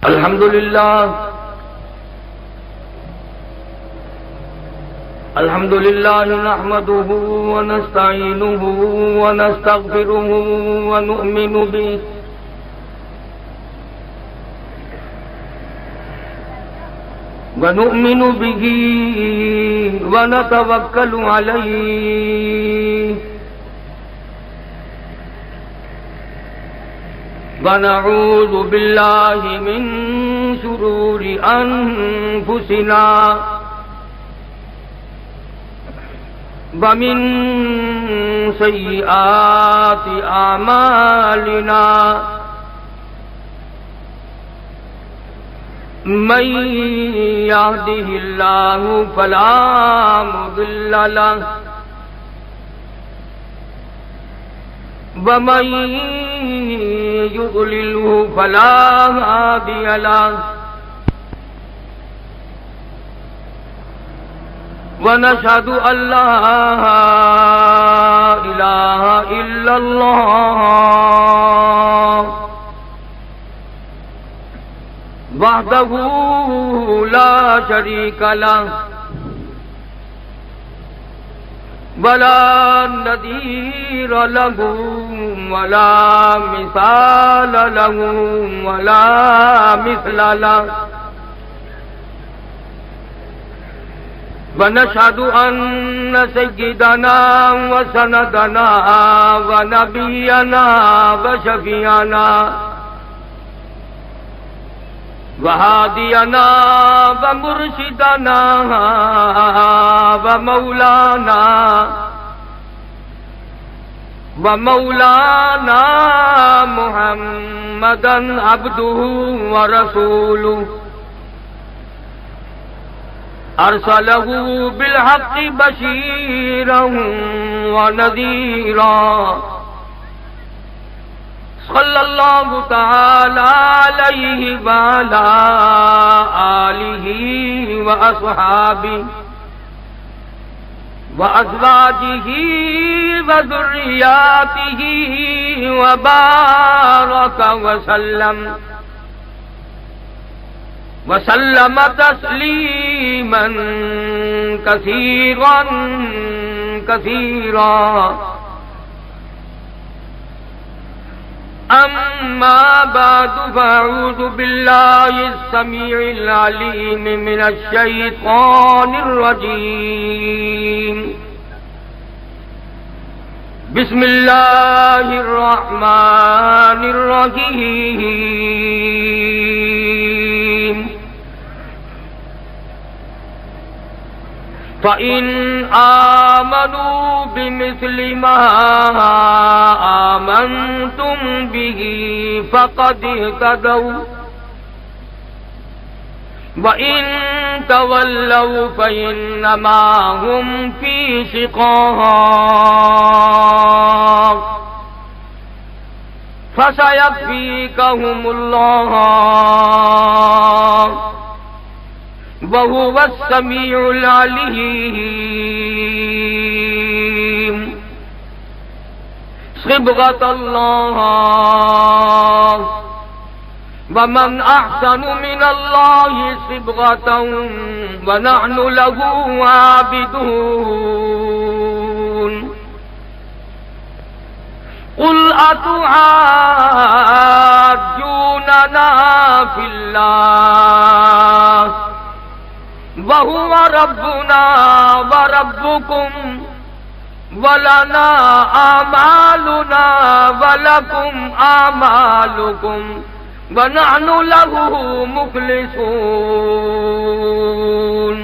الحمد لله نحمده ونستعينه ونستغفره ونؤمن به ونتوكل عليه ونعوذ بالله من شرور أنفسنا ومن سيئات أعمالنا من يهده الله فلا مضل له ومن يضلله فلا هادي له ونشهد أن لا إله إلا الله وحده لا شريك له ولا نظير له ولا مثال له ولا مثل له ونشهد أن سيدنا وسندنا ونبينا وشفيعنا وهادينا ومرشدنا ومولانا محمدا عبده ورسوله أرسله بالحق بشيرا ونذيرا صلى الله تعالى عليه وعلى آله وأصحابه وأزواجه وذرياته وبارك وسلم تسليما كثيرا كثيرا. أما بعد فأعوذ بالله السميع العليم من الشيطان الرجيم. بسم الله الرحمن الرحيم. فإن آمنوا بمثل ما آمنتم به فقد اهتدوا وإن تولوا فإنما هم في شقاق فسيكفيكهم الله وهو السميع العليم. صبغة الله ومن أحسن من الله صبغة ونحن له عابدون. قل أتحاجوننا في الله وهو ربنا وربكم ولنا أعمالنا ولكم أعمالكم ونحن له مخلصون.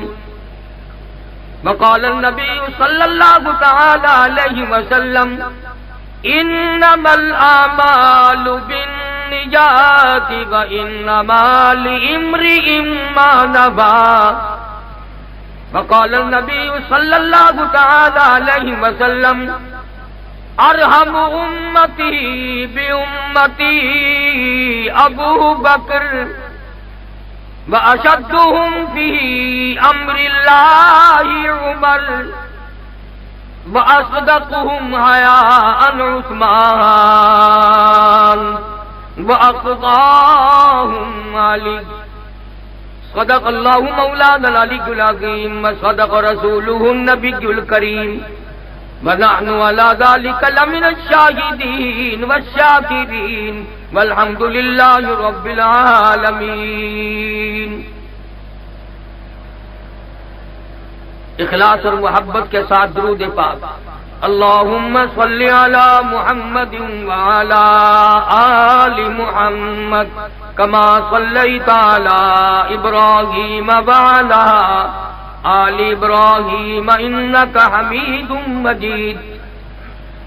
وقال النبي صلى الله تعالى عليه وسلم إنما الأعمال بالنيات وإنما لامرئ ما نوى. وقال النبي صلى الله تعالى عليه وسلم ارحم امتی بامتی ابو بکر واشدهم فی امر اللہ عمر واصدقهم حیاء عثمان واقضاهم علی صدق اللہ مولانا العلی العظیم وصدق رسولہ النبی الکریم ونحن علی ذلک لمن الشاہدین والشاکرین والحمد للہ رب العالمین۔ اخلاص اور محبت کے ساتھ درود پاک۔ اللہم صلی علی محمد وعلی آل محمد کما صلیت علی ابراہیم وعلی آل ابراہیم انک حمید مجید۔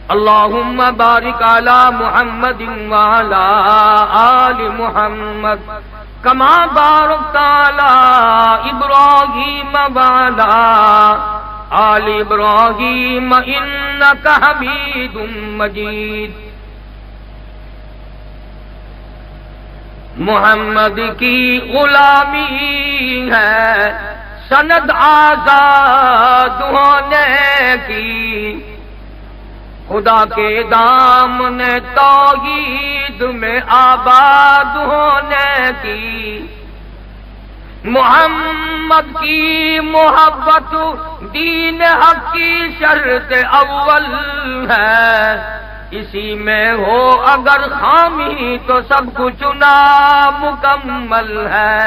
اللہم بارک علی محمد وعلی آل محمد کما بارکت علی ابراہیم وعلی آل ابراہیم انک حمید مجید۔ محمد کی غلامی ہے سند آزاد ہونے کی، خدا کے دامن توحید میں آباد ہونے کی۔ محمد کی محبت دین حق کی شرط اول ہے، اسی میں ہو اگر خامی تو سب کچھ نامکمل ہے۔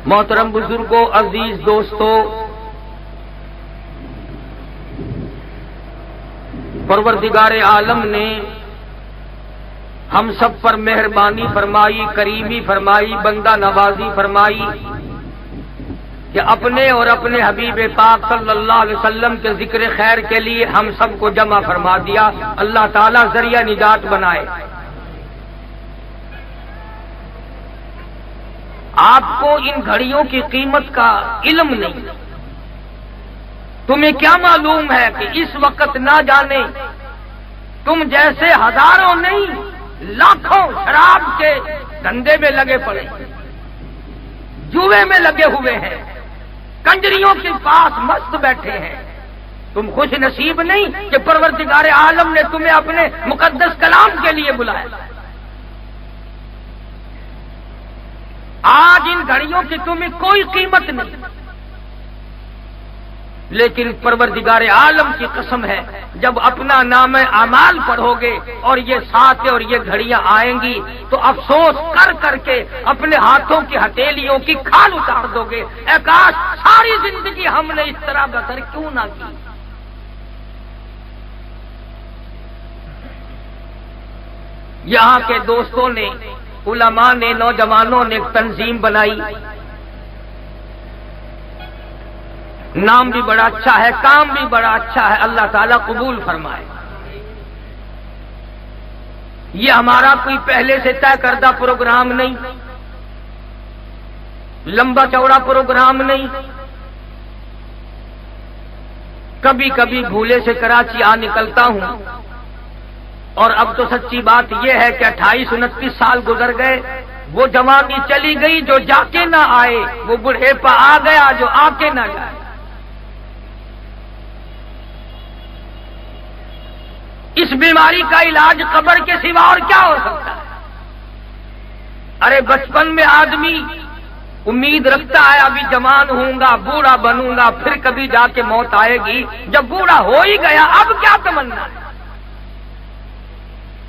محترم بزرگوں، عزیز دوستو، پروردگار عالم نے ہم سب پر مہربانی فرمائی، کریمی فرمائی، بندہ نوازی فرمائی کہ اپنے اور اپنے حبیب پاک صلی اللہ علیہ وسلم کے ذکر خیر کے لیے ہم سب کو جمع فرما دیا۔ اللہ تعالیٰ ذریعہ نجات بنائے۔ آپ کو ان گھڑیوں کی قیمت کا علم نہیں، تمہیں کیا معلوم ہے کہ اس وقت نہ جانے تم جیسے ہزاروں نہیں لاکھوں شراب کے دھندے میں لگے پڑے، جوئے میں لگے ہوئے ہیں، کنجریوں کے پاس مست بیٹھے ہیں۔ تم خوش نصیب نہیں کہ پروردگار عالم نے تمہیں اپنے مقدس کلام کے لیے بلایا۔ آج ان گھڑیوں کی تمہیں کوئی قیمت نہیں، لیکن پروردگار عالم کی قسم ہے جب اپنا نام اعمال پڑھو گے اور یہ ساتھ اور یہ گھڑیاں آئیں گی تو افسوس کر کر کے اپنے ہاتھوں کی ہتھیلیوں کی کھال اتار دو گے، اے کاش ساری زندگی ہم نے اس طرح بسر کیوں نہ کی۔ یہاں کے دوستوں نے، علماء نے، نوجوانوں نے ایک تنظیم بنائی، نام بھی بڑا اچھا ہے، کام بھی بڑا اچھا ہے، اللہ تعالیٰ قبول فرمائے۔ یہ ہمارا کوئی پہلے سے طے کردہ پروگرام نہیں، لمبا چوڑا پروگرام نہیں، کبھی کبھی بھولے سے کراچی آ نکلتا ہوں، اور اب تو سچی بات یہ ہے کہ 28-29 سال گزر گئے، وہ جوانی چلی گئی جو جا کے نہ آئے، وہ بڑھیپا آ گیا جو آ کے نہ جائے۔ اس بیماری کا علاج قبر کے سوا اور کیا ہو سکتا ہے؟ ارے بچپن میں آدمی امید رکھتا ہے ابھی جوان ہوں گا، بوڑھا بنوں گا، پھر کبھی جا کے موت آئے گی۔ جب بوڑھا ہو ہی گیا اب کیا تمنا ہے؟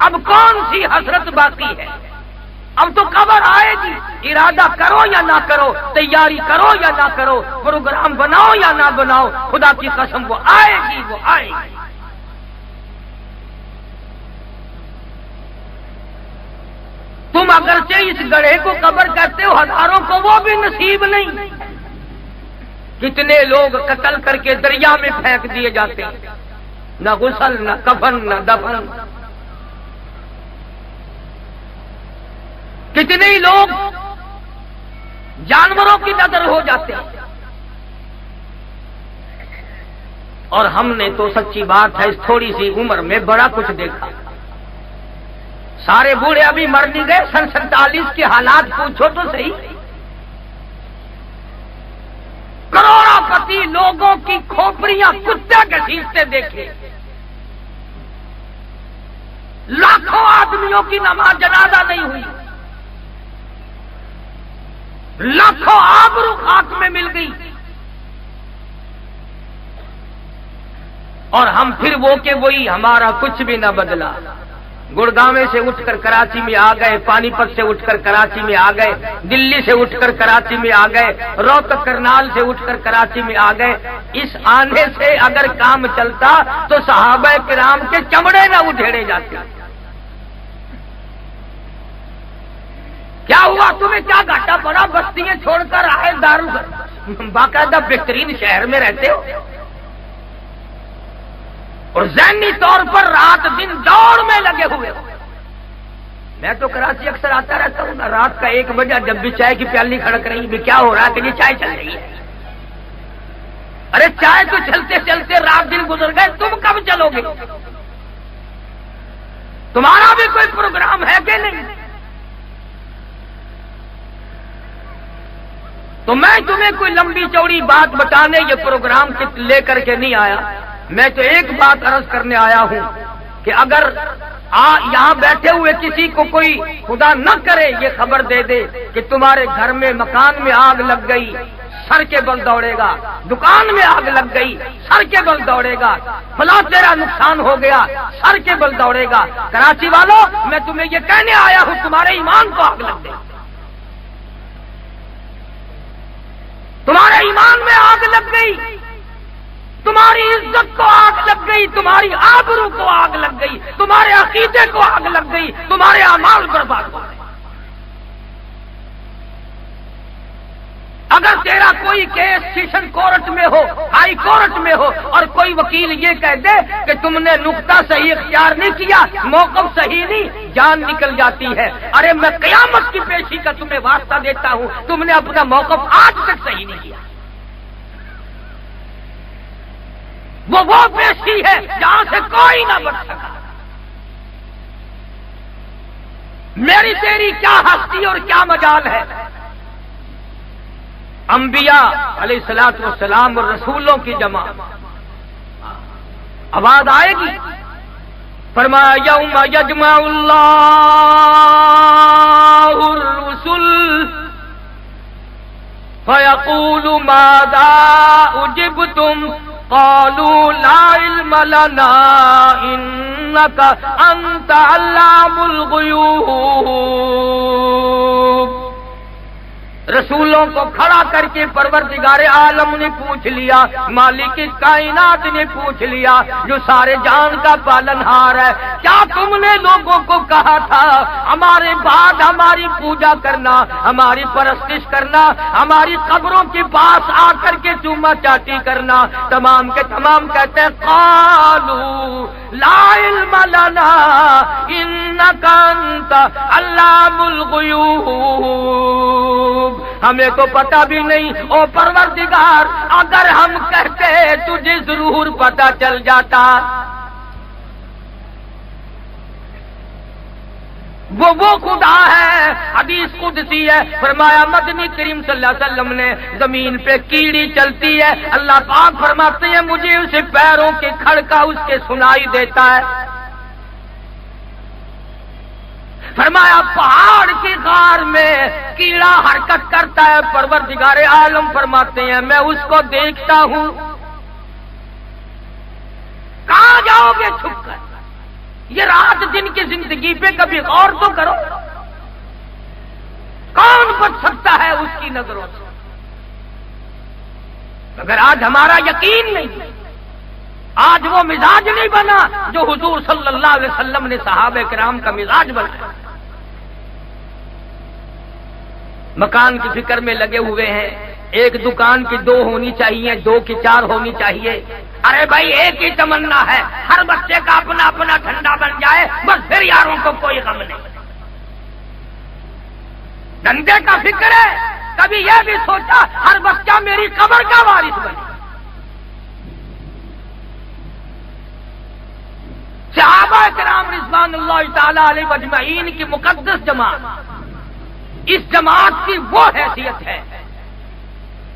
اب کون سی حسرت باقی ہے؟ اب تو قبر آئے گی، ارادہ کرو یا نہ کرو، تیاری کرو یا نہ کرو، پروگرام بناؤ یا نہ بناؤ، خدا کی قسم وہ آئے گی، وہ آئے گی۔ تم اگرچہ اس گڑھے کو قبر کہتے ہو، ہزاروں کو وہ بھی نصیب نہیں۔ کتنے لوگ قتل کر کے دریا میں پھینک دیے جاتے ہیں، نہ غسل، نہ کفن، نہ دفن۔ کتنے ہی لوگ جانوروں کی نظر ہو جاتے ہیں، اور ہم نے تو سچی بات ہے اس تھوڑی سی عمر میں بڑا کچھ دیکھا۔ سارے بوڑھے ابھی مر نہیں گئے، سن 47 کے حالات پوچھو تو صحیح۔ کروڑوں پتی لوگوں کی کھوپڑیاں کتے گھسیٹتے دیکھے، لاکھوں آدمیوں کی نماز جنازہ نہیں ہوئی، لاکھوں آبرو خاک میں مل گئی، اور ہم پھر وہ کہ وہی، ہمارا کچھ بھی نہ بدلا۔ گڑگاؤں سے اٹھ کر کراچی میں آ گئے، پانی پت سے اٹھ کر کراچی میں آ گئے، دلی سے اٹھ کر کراچی میں آ گئے، روہتک کرنال سے اٹھ کر کراچی میں آ گئے۔ اس آنے سے اگر کام چلتا تو صحابہ کرام کے چمڑے نہ اجھیڑے جاتے۔ کیا ہوا؟ تمہیں کیا گھاٹا پڑا؟ بستیاں چھوڑ کر آئے باقاعدہ بہترین شہر میں رہتے ہو، اور ذہنی طور پر رات دن دوڑ میں لگے ہوئے ہو۔ میں تو کراچی اکثر آتا رہتا ہوں نا، رات کا 1 بجے جب بھی چائے کی پیالی کھڑک رہی بھی کیا ہو رہا ہے کہ یہ چائے چل رہی ہے۔ ارے چائے تو چلتے چلتے رات دن گزر گئے، تم کب چلو گے؟ تمہارا بھی کوئی پروگرام ہے کہ نہیں؟ تو میں تمہیں کوئی لمبی چوڑی بات بتانے یہ پروگرام لے کر کے نہیں آیا، میں تو ایک بات عرض کرنے آیا ہوں کہ اگر یہاں بیٹھے ہوئے کسی کو کوئی خدا نہ کرے یہ خبر دے دے کہ تمہارے گھر میں مکان میں آگ لگ گئی، سر کے بل دوڑے گا، دکان میں آگ لگ گئی، سر کے بل دوڑے گا، فلاں تیرا نقصان ہو گیا، سر کے بل دوڑے گا۔ کراچی والوں، میں تمہیں یہ کہنے آیا ہوں تمہارے ایمان کو آگ لگ گئی، تمہارے ایمان میں آگ لگ گئی، تمہاری عزت کو آگ لگ گئی، تمہاری آبرو کو آگ لگ گئی، تمہارے عقیدے کو آگ لگ گئی، تمہارے اعمال برباد ہو گئے۔ اگر تیرا کوئی کیس سیشن کورٹ میں ہو، ہائی کورٹ میں ہو، اور کوئی وکیل یہ کہہ دے کہ تم نے نقطہ صحیح اختیار نہیں کیا، موقف صحیح نہیں، جان نکل جاتی ہے۔ ارے میں قیامت کی پیشی کا تمہیں واسطہ دیتا ہوں، تم نے اپنا موقف آج تک صحیح نہیں کیا۔ وہ پیشی ہے جہاں سے کوئی نہ بچ سکا۔ میری تیری کیا ہستی اور کیا مجال ہے؟ انبیاء علیہ الصلوۃ والسلام اور رسولوں کی جماعت، آواز آئے گی، فرمایا یوم یجمع اللہ الرسل فیقول ماذا اجبتم قالوا لا علم لنا انك انت علام الغیوب۔ رسولوں کو کھڑا کر کے پروردگار عالم نے پوچھ لیا، مالک کائنات نے پوچھ لیا، جو سارے جان کا پالنہار ہے، کیا تم نے لوگوں کو کہا تھا ہمارے بعد ہماری پوجا کرنا، ہماری پرستش کرنا، ہماری قبروں کے پاس آ کر کے چوما چاٹی کرنا؟ تمام کے تمام کہتے ہیں قالوا لا علم لنا انک انت علام الغیوب، ہمیں تو پتہ بھی نہیں او پروردگار، اگر ہم کہتے تجھے ضرور پتہ چل جاتا۔ وہ خدا ہے، حدیث قدسی ہے، فرمایا مدنی کریم صلی اللہ علیہ وسلم نے زمین پہ کیڑی چلتی ہے، اللہ پاک فرماتے ہیں مجھے اسے پیروں کے کھڑکا اس کے سنائی دیتا ہے۔ فرمایا پہاڑ کی غار میں کیڑا حرکت کرتا ہے، پروردگار عالم فرماتے ہیں میں اس کو دیکھتا ہوں۔ کہاں جاؤ گے چھپ کر؟ یہ رات دن کی زندگی پہ کبھی غور تو کرو، کون بچ سکتا ہے اس کی نظروں سے؟ اگر آج ہمارا یقین نہیں، آج وہ مزاج نہیں بنا جو حضور صلی اللہ علیہ وسلم نے صحابہ کرام کا مزاج بنایا، مکان کی فکر میں لگے ہوئے ہیں، ایک دکان کی 2 ہونی چاہیے، 2 کی 4 ہونی چاہیے۔ ارے بھائی ایک ہی تمنا ہے، ہر بچے کا اپنا اپنا ٹھنڈا بن جائے، بس پھر یاروں کو کوئی غم نہیں۔ دھندے کا فکر ہے، کبھی یہ بھی سوچا ہر بچہ میری قبر کا وارث بنے۔ صحابہ کرام رضوان اللہ تعالی علیہ اجمعین کی مقدس جماعت، اس جماعت کی وہ حیثیت ہے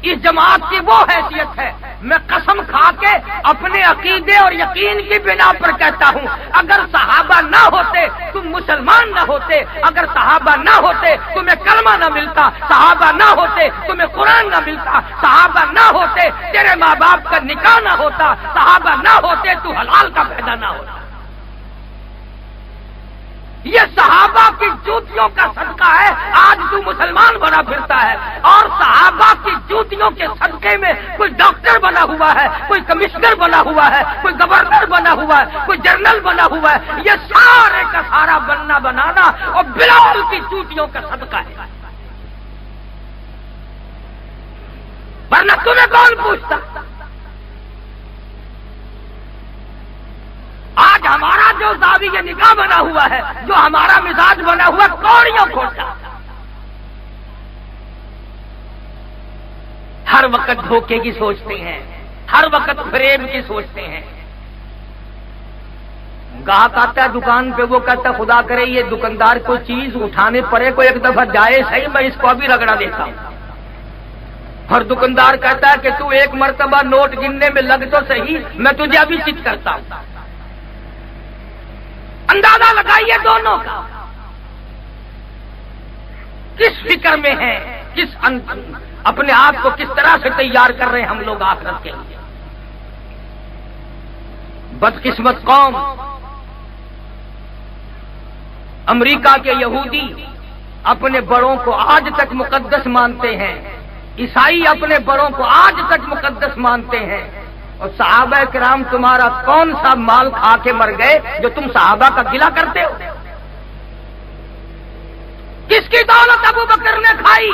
اس جماعت کی وہ حیثیت ہے، میں قسم کھا کے اپنے عقیدے اور یقین کی بنا پر کہتا ہوں، اگر صحابہ نہ ہوتے تم مسلمان نہ ہوتے، اگر صحابہ نہ ہوتے تمہیں کلمہ نہ ملتا، صحابہ نہ ہوتے تمہیں قرآن نہ ملتا، صحابہ نہ ہوتے تیرے ماں باپ کا نکاح نہ ہوتا، صحابہ نہ ہوتے تو حلال کا پیدا نہ ہوتا۔ یہ صحابہ کی جوتیوں کا صدقہ ہے آج تو مسلمان بنا پھرتا ہے، اور صحابہ کی جوتیوں کے صدقے میں کوئی ڈاکٹر بنا ہوا ہے، کوئی کمشنر بنا ہوا ہے، کوئی گورنر بنا ہوا ہے، کوئی جنرل بنا ہوا ہے، یہ سارے کا سارا بننا بنانا اور بلال کی جوتیوں کا صدقہ ہے، ورنہ تمہیں کون پوچھتا؟ آج ہمارا جو زاویہ نگاہ بنا ہوا ہے، جو ہمارا مزاج بنا ہوا، کوڑیوں کھوٹا، ہر وقت دھوکے کی سوچتے ہیں، ہر وقت فریب کی سوچتے ہیں۔ گاہک آتا ہے دکان پہ، وہ کہتا ہے خدا کرے یہ دکاندار کوئی چیز اٹھانے پڑے، کوئی ایک دفعہ جائے صحیح، میں اس کو ابھی رگڑا دیتا ہوں۔ اور دکاندار کہتا ہے کہ تو ایک مرتبہ نوٹ گننے میں لگ تو صحیح، میں تجھے ابھی چٹ کرتا ہوں۔ اندازہ لگائیے دونوں کا کس فکر میں ہے، اپنے آپ کو کس طرح سے تیار کر رہے ہیں ہم لوگ آخرت کے لیے۔ بدقسمت قوم، امریکہ کے یہودی اپنے بڑوں کو آج تک مقدس مانتے ہیں، عیسائی اپنے بڑوں کو آج تک مقدس مانتے ہیں، اور صحابہ کرام تمہارا کون سا مال کھا کے مر گئے جو تم صحابہ کا گلہ کرتے ہو؟ کس کی دولت ابو بکر نے کھائی؟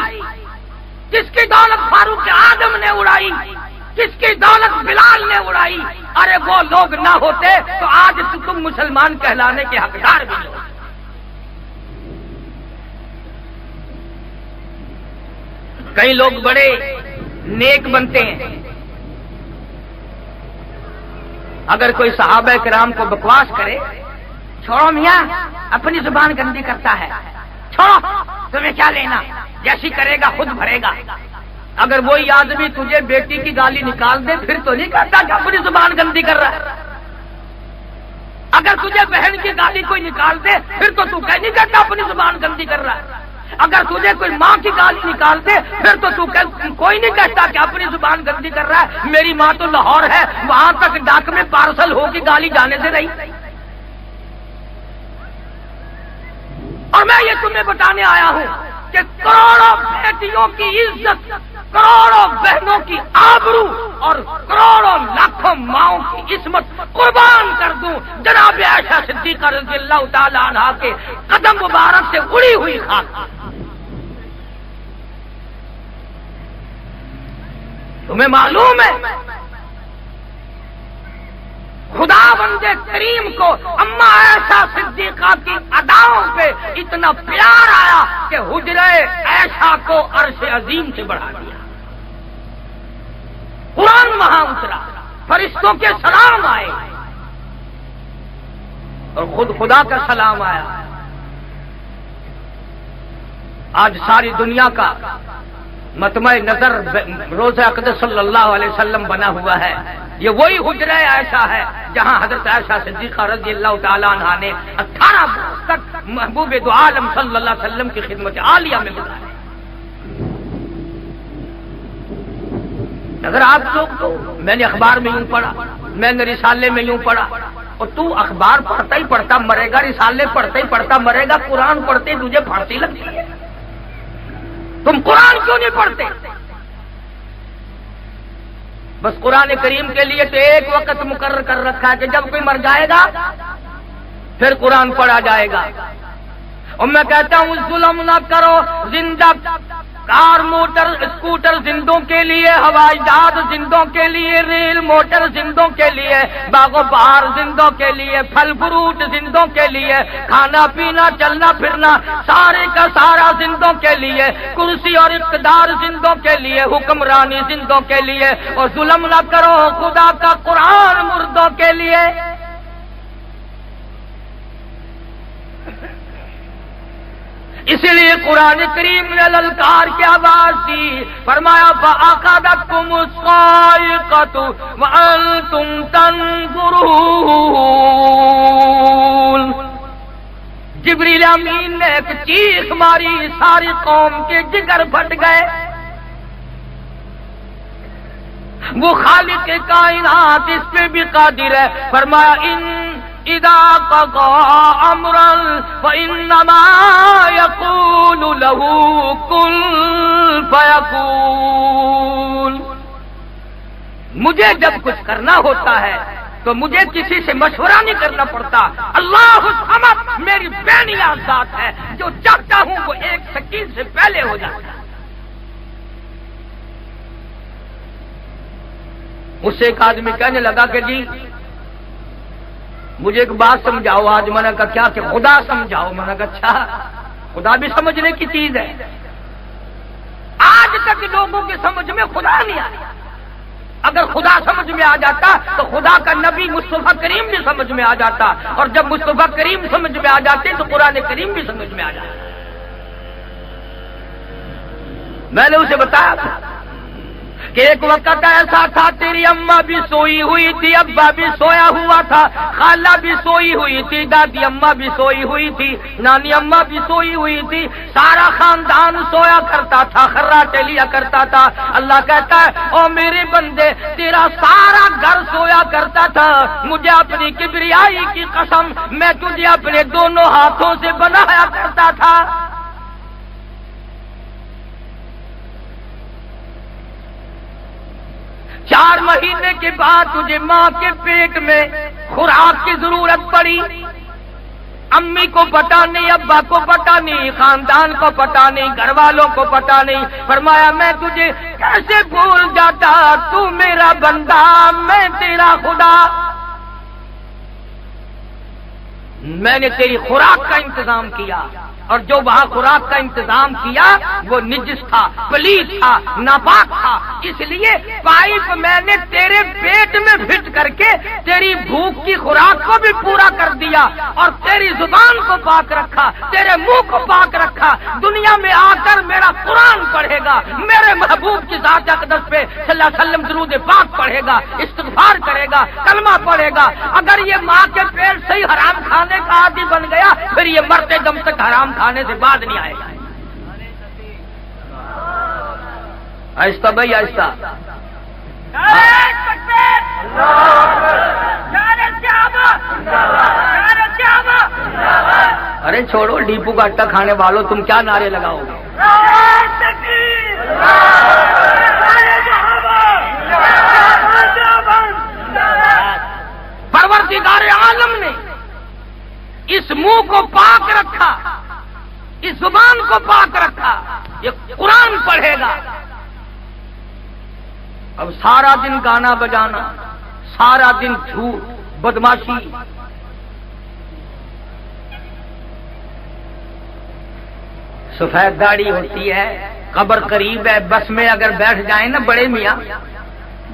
کس کی دولت فاروق اعظم نے اڑائی؟ کس کی دولت بلال نے اڑائی؟ ارے وہ لوگ نہ ہوتے تو آج تم مسلمان کہلانے کے حقدار بھی ہو۔ کئی لوگ بڑے نیک بنتے ہیں، اگر کوئی صحابہ کرام کو بکواس کرے، چھوڑو میاں اپنی زبان گندی کرتا ہے، چھوڑو تمہیں کیا لینا، جیسی کرے گا خود بھرے گا۔ اگر وہی آدمی تجھے بیٹی کی گالی نکال دے پھر تو نہیں کہتا کہ اپنی زبان گندی کر رہا ہے۔ اگر تجھے بہن کی گالی کوئی نکال دے پھر تو نہیں کہتا اپنی زبان گندی کر رہا ہے۔ اگر تجھے کوئی ماں کی گالی نکال دے پھر تو کوئی نہیں کہتا کہ اپنی زبان گندی کر رہا ہے۔ میری ماں تو لاہور ہے، وہاں تک ڈاک میں پارسل ہو کے گالی جانے سے رہی۔ اور میں یہ تمہیں بتانے آیا ہوں کہ کروڑوں بیٹیوں کی عزت، کروڑوں بہنوں کی آبرو اور کروڑوں لاکھوں ماؤں کی عصمت قربان کر دوں جناب عائشہ صدیقہ رضی اللہ تعالی عنہا کے قدم مبارک سے اڑی ہوئی خاک۔ تمہیں معلوم ہے خدا بندے کریم کو اما عائشہ صدیقہ کی اداؤں پہ اتنا پیار آیا کہ حجرہ عائشہ کو عرش عظیم سے بڑھا دیا، قرآن وہاں اترا، فرشتوں کے سلام آئے اور خود خدا کا سلام آیا۔ آج ساری دنیا کا مطمع نظر روضہ اقدس صلی اللہ علیہ وسلم بنا ہوا ہے۔ یہ وہی حجرہ عائشہ ہے جہاں حضرت عائشہ صدیقہ رضی اللہ تعالی عنہا نے 18 برس تک محبوب دو عالم صلی اللہ علیہ وسلم کی خدمت عالیہ میں گزارے۔ اگر آپ لوگ تو میں نے اخبار میں یوں پڑھا، میں نے رسالے میں یوں پڑھا، اور تو اخبار پڑھتا ہی پڑھتا مرے گا، رسالے پڑھتا ہی پڑھتا مرے گا، قرآن پڑھتے تجھے پھانسی لگتی ہے۔ تم قرآن کیوں نہیں پڑھتے؟ بس قرآن کریم کے لیے تو ایک وقت مقرر کر رکھا ہے کہ جب کوئی مر جائے گا پھر قرآن پڑھا جائے گا۔ اور میں کہتا ہوں ظلم نہ کرو، زندہ کار موٹر اسکوٹر زندوں کے لیے، ہوائی جہاز زندوں کے لیے، ریل موٹر زندوں کے لیے، باغ و بہار زندوں کے لیے، پھل فروٹ زندوں کے لیے، کھانا پینا چلنا پھرنا سارے کا سارا زندوں کے لیے، کرسی اور اقتدار زندوں کے لیے، حکمرانی زندوں کے لیے، اور ظلم نہ کرو خدا کا قرآن مردوں کے لیے۔ اس لیے قرآن کریم نے للکار کی آواز دی، فرمایا فَأَخَذَتْكُمُ الصَّاعِقَةُ وَأَنْتُمْ تَنْظُرُونَ۔ جبریل امین نے ایک چیخ ماری، ساری قوم کے جگر پھٹ گئے۔ وہ خالق کائنات اس پہ بھی قادر ہے، فرمایا اذا قضى امرا فانما يقول له كن فيكون۔ مجھے جب کچھ کرنا ہوتا ہے تو مجھے کسی سے مشورہ نہیں کرنا پڑتا۔ اللہ الصمد میری بے نیاز ذات ہے، جو چاہتا ہوں وہ ایک سکینڈ سے پہلے ہو جاتا ہے۔ اس سے ایک آدمی کہنے لگا کہ جی مجھے ایک بات سمجھاؤ آج۔ میں نے کہا کیا؟ کہ خدا سمجھاؤ۔ میں نے کہا اچھا، خدا بھی سمجھنے کی چیز ہے۔ آج تک لوگوں کی سمجھ میں خدا نہیں آیا۔ اگر خدا سمجھ میں آ جاتا تو خدا کا نبی مصطفیٰ کریم بھی سمجھ میں آ جاتا، اور جب مصطفیٰ کریم سمجھ میں آ جاتے تو قرآن کریم بھی سمجھ میں آ جاتا۔ میں نے اسے بتایا تھا کہ ایک وقت ایسا تھا تیری اماں بھی سوئی ہوئی تھی، ابا بھی سویا ہوا تھا، خالہ بھی سوئی ہوئی تھی، دادی اماں بھی سوئی ہوئی تھی، نانی اماں بھی سوئی ہوئی تھی، سارا خاندان سویا کرتا تھا، خراٹے لیا کرتا تھا۔ اللہ کہتا ہے او میرے بندے تیرا سارا گھر سویا کرتا تھا، مجھے اپنی کبریائی کی قسم میں تجھے اپنے دونوں ہاتھوں سے بنایا کرتا تھا۔ 4 مہینے کے بعد تجھے ماں کے پیٹ میں خوراک کی ضرورت پڑی، امی کو پتا نہیں، ابا کو پتا نہیں، خاندان کو پتا نہیں، گھر والوں کو پتا نہیں۔ فرمایا میں تجھے کیسے بھول جاتا، تو میرا بندہ میں تیرا خدا۔ میں نے تیری خوراک کا انتظام کیا، اور جو وہاں خوراک کا انتظام کیا وہ نجس تھا، پلیت تھا، ناپاک تھا، اس لیے پائپ میں نے تیرے پیٹ میں فٹ کر کے تیری بھوک کی خوراک کو بھی پورا کر دیا، اور تیری زبان کو پاک رکھا، تیرے منہ کو پاک رکھا۔ دنیا میں آ کر میرا قرآن پڑھے گا، میرے محبوب کی ذات اقدس پہ صلی اللہ علیہ وسلم درود پاک پڑھے گا، استغفار کرے گا، کلمہ پڑھے گا۔ اگر یہ ماں کے پیٹ سے ہی حرام کھانے کا عادی بن گیا پھر یہ مرتے دم تک حرام کھانے سے بعد نہیں آئے گا۔ آہستہ بھائی آہستہ۔ ارے چھوڑو ڈیپو کا اٹا کھانے والوں، تم کیا نعرے لگاؤ گے؟ پروردگار عالم نے اس منہ کو پاک رکھا، اس زبان کو پاک رکھا، یہ قرآن پڑھے گا۔ اب سارا دن گانا بجانا، سارا دن جھوٹ، بدماشی، سفید داڑھی ہوتی ہے، قبر قریب ہے، بس میں اگر بیٹھ جائیں نا بڑے میاں،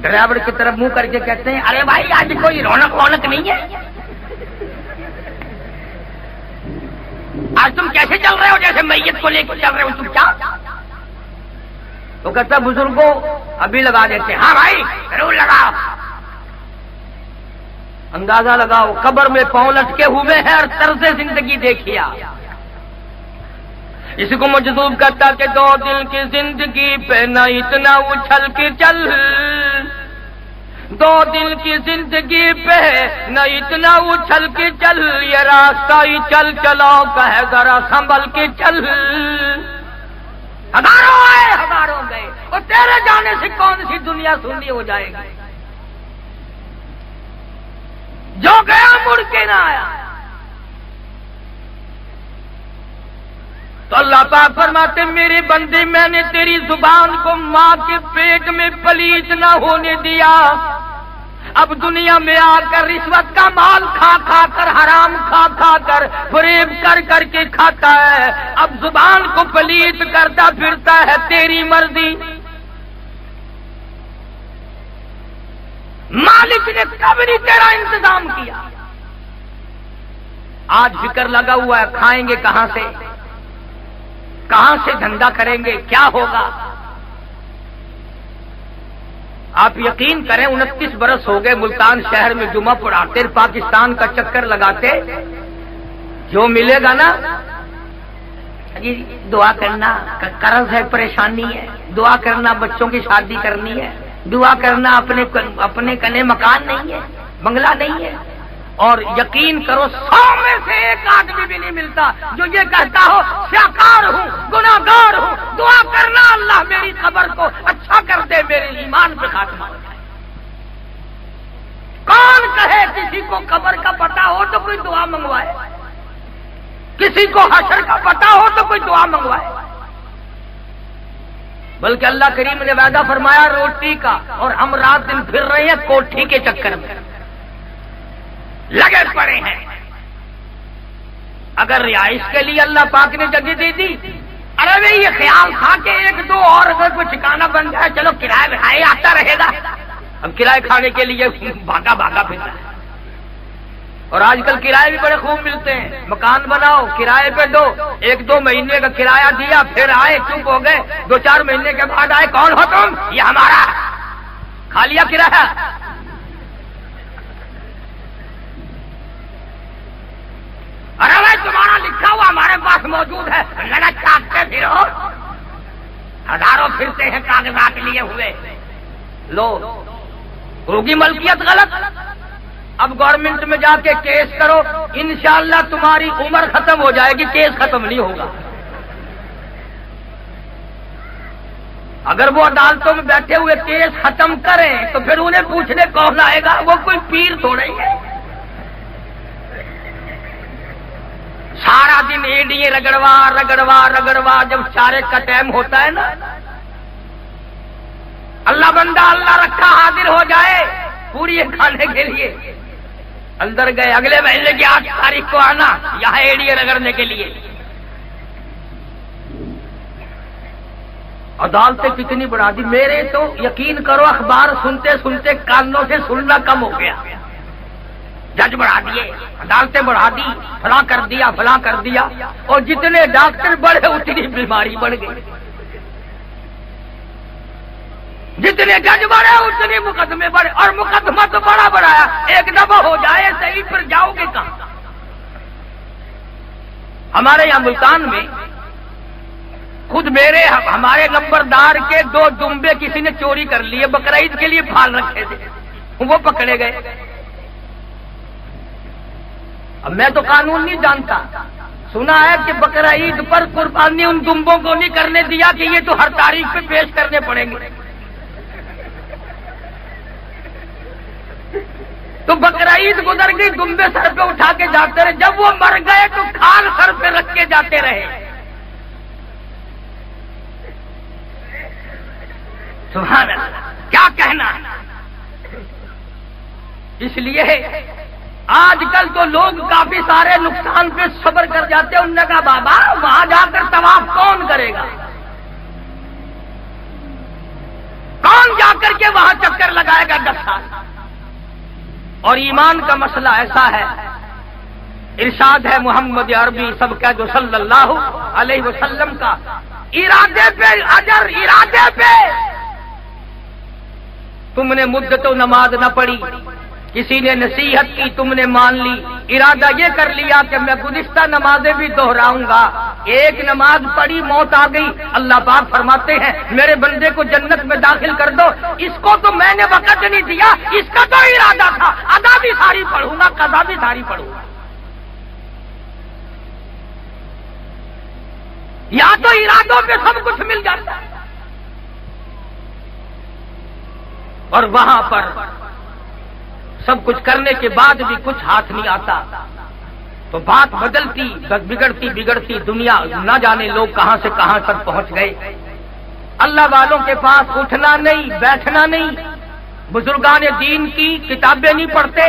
ڈرائیور کی طرف منہ کر کے کہتے ہیں ارے بھائی آج کوئی رونق نہیں ہے، آج تم کیسے چل رہے ہو جیسے میت کو لے کے چل رہے ہو، تم کیا؟ تو کہتا بزرگوں ابھی لگا دیتے، ہاں بھائی ضرور لگاؤ، اندازہ لگاؤ قبر میں پاؤں لٹکے ہوئے ہیں اور طرز زندگی دیکھیا۔ اس کو مجذوب کرتا کہ 2 دل کی زندگی پہ نہ اتنا اچھل کے چل، 2 دل کی زندگی پہ نہ اتنا اچھل کے چل، یہ راستہ ہی چل چلاؤ کہے ذرا سنبھل کے چل۔ ہزاروں آئے ہزاروں گئے، اور تیرے جانے سے کون سی دنیا سنی ہو جائے گی؟ جو گیا مڑ کے نہ آیا۔ تو اللہ پاک فرماتے میرے بندے میں نے تیری زبان کو ماں کے پیٹ میں پلیت نہ ہونے دیا، اب دنیا میں آ کر رشوت کا مال کھا کھا کر، حرام کھا کھا کر، فریب کر کر کے کھاتا ہے، اب زبان کو پلیت کرتا پھرتا ہے، تیری مرضی۔ مالک نے کب نہیں تیرا انتظام کیا؟ آج فکر لگا ہوا ہے کھائیں گے کہاں سے، کہاں سے دھندا کریں گے، کیا ہوگا؟ آپ یقین کریں 29 برس ہو گئے ملتان شہر میں جمعہ پڑھاتے، پاکستان کا چکر لگاتے، جو ملے گا نا جی دعا کرنا، قرض ہے، پریشانی ہے، دعا کرنا بچوں کی شادی کرنی ہے، دعا کرنا اپنے کنے مکان نہیں ہے، بنگلہ نہیں ہے، اور یقین کرو 100 میں سے ایک آدمی بھی نہیں ملتا جو یہ کہتا ہو سیاکار ہوں، گناہگار ہوں، دعا کرنا اللہ میری قبر کو اچھا کر دے، میرے ایمان پہ خاتمہ ہو جائے۔ کون کہے کسی کو قبر کا پتہ ہو تو کوئی دعا منگوائے، کسی کو حشر کا پتہ ہو تو کوئی دعا منگوائے؟ بلکہ اللہ کریم نے وعدہ فرمایا روٹی کا، اور ہم رات دن پھر رہے ہیں کوٹھی کے چکر میں لگے پڑے ہیں۔ اگر رہائش کے لیے اللہ پاک نے جگہ دے دی، ارے بھائی یہ خیال تھا کہ ایک دو اور اگر کوئی ٹھکانہ بن جائے چلو کرایہ بھائی آتا رہے گا، اب کرایہ کھانے کے لیے بھاگا بھاگا پھرتا ہے۔ اور آج کل کرائے بھی بڑے خوب ملتے ہیں، مکان بناؤ کرائے پہ دو، 1-2 مہینے کا کرایہ دیا، پھر آئے چپ ہو گئے، 2-4 مہینے کے بعد آئے، کون ہو تم؟ یہ ہمارا، کھا لیا کرایہ۔ ارے بھائی تمہارا لکھا ہوا ہمارے پاس موجود ہے، لڑا چاٹتے پھرو، ہزاروں پھرتے ہیں کاغذات لیے ہوئے، لو ہوگی ملکیت غلط، اب گورنمنٹ میں جا کے کیس کرو، انشاءاللہ تمہاری عمر ختم ہو جائے گی، کیس ختم نہیں ہوگا۔ اگر وہ عدالتوں میں بیٹھے ہوئے کیس ختم کریں تو پھر انہیں پوچھنے کون آئے گا؟ وہ کوئی پیر تھوڑے ہی ہے۔ سارا دن ایڈیے رگڑوا رگڑوا رگڑوا، جب چارے کا ٹائم ہوتا ہے نا، اللہ بندہ اللہ رکھا حاضر ہو جائے پوری کھانے کے لیے، اندر گئے اگلے مہینے کی 8 تاریخ کو آنا یہاں ایڈیے رگڑنے کے لیے۔ عدالتیں کتنی بڑھا دی، میرے تو یقین کرو اخبار سنتے سنتے کانوں سے سننا کم ہو گیا۔ جج بڑھا دیے، عدالتیں بڑھا دی، فلاں کر دیا فلاں کر دیا، اور جتنے ڈاکٹر بڑھے اتنی بیماری بڑھ گئی، جتنے جج بڑھے اتنے مقدمے بڑھے، اور مقدمہ تو بڑا بڑھایا، ایک دفعہ ہو جائے صحیح پھر جاؤ گے کہاں؟ ہمارے یہاں ملتان میں خود ہمارے نمبردار کے 2 دمبے کسی نے چوری کر لیے، بقرعید کے لیے پھال رکھے تھے، وہ پکڑے گئے۔ اب میں تو قانون نہیں جانتا، سنا ہے کہ بقرعید پر قربانی ان دمبوں کو نہیں کرنے دیا کہ یہ تو ہر تاریخ پہ پیش کرنے پڑیں گے، تو بقرعید گزر گئی، دمبے سر پہ اٹھا کے جاتے رہے، جب وہ مر گئے تو کھال سر پہ رکھ کے جاتے رہے۔ سبحان اللہ، کیا کہنا۔ اس لیے آج کل تو لوگ کافی سارے نقصان پہ صبر کر جاتے ہیں، انہوں نے کہا بابا وہاں جا کر طواف کون کرے گا، کون جا کر کے وہاں چکر لگائے گا 10 سال۔ اور ایمان کا مسئلہ ایسا ہے، ارشاد ہے محمد عربی سب کہہ دو صلی اللہ علیہ وسلم کا، ارادے پہ اجر، ارادے پہ۔ تم نے مدت و نماز نہ پڑھی، کسی نے نصیحت کی تم نے مان لی، ارادہ یہ کر لیا کہ میں گزشتہ نمازیں بھی دہراؤں گا، ایک نماز پڑھی موت آ گئی، اللہ پاک فرماتے ہیں میرے بندے کو جنت میں داخل کر دو، اس کو تو میں نے وقت نہیں دیا، اس کا تو ارادہ تھا، ادا بھی ساری پڑھوں گا قضا بھی ساری پڑھوں گا۔ یا تو ارادوں پہ سب کچھ مل جاتا ہے، اور وہاں پر سب کچھ کرنے کے بعد بھی کچھ ہاتھ نہیں آتا، تو بات بدلتی بگڑتی بگڑتی دنیا نہ جانے لوگ کہاں سے کہاں تک پہنچ گئے۔ اللہ والوں کے پاس اٹھنا نہیں، بیٹھنا نہیں، بزرگان دین کی کتابیں نہیں پڑھتے۔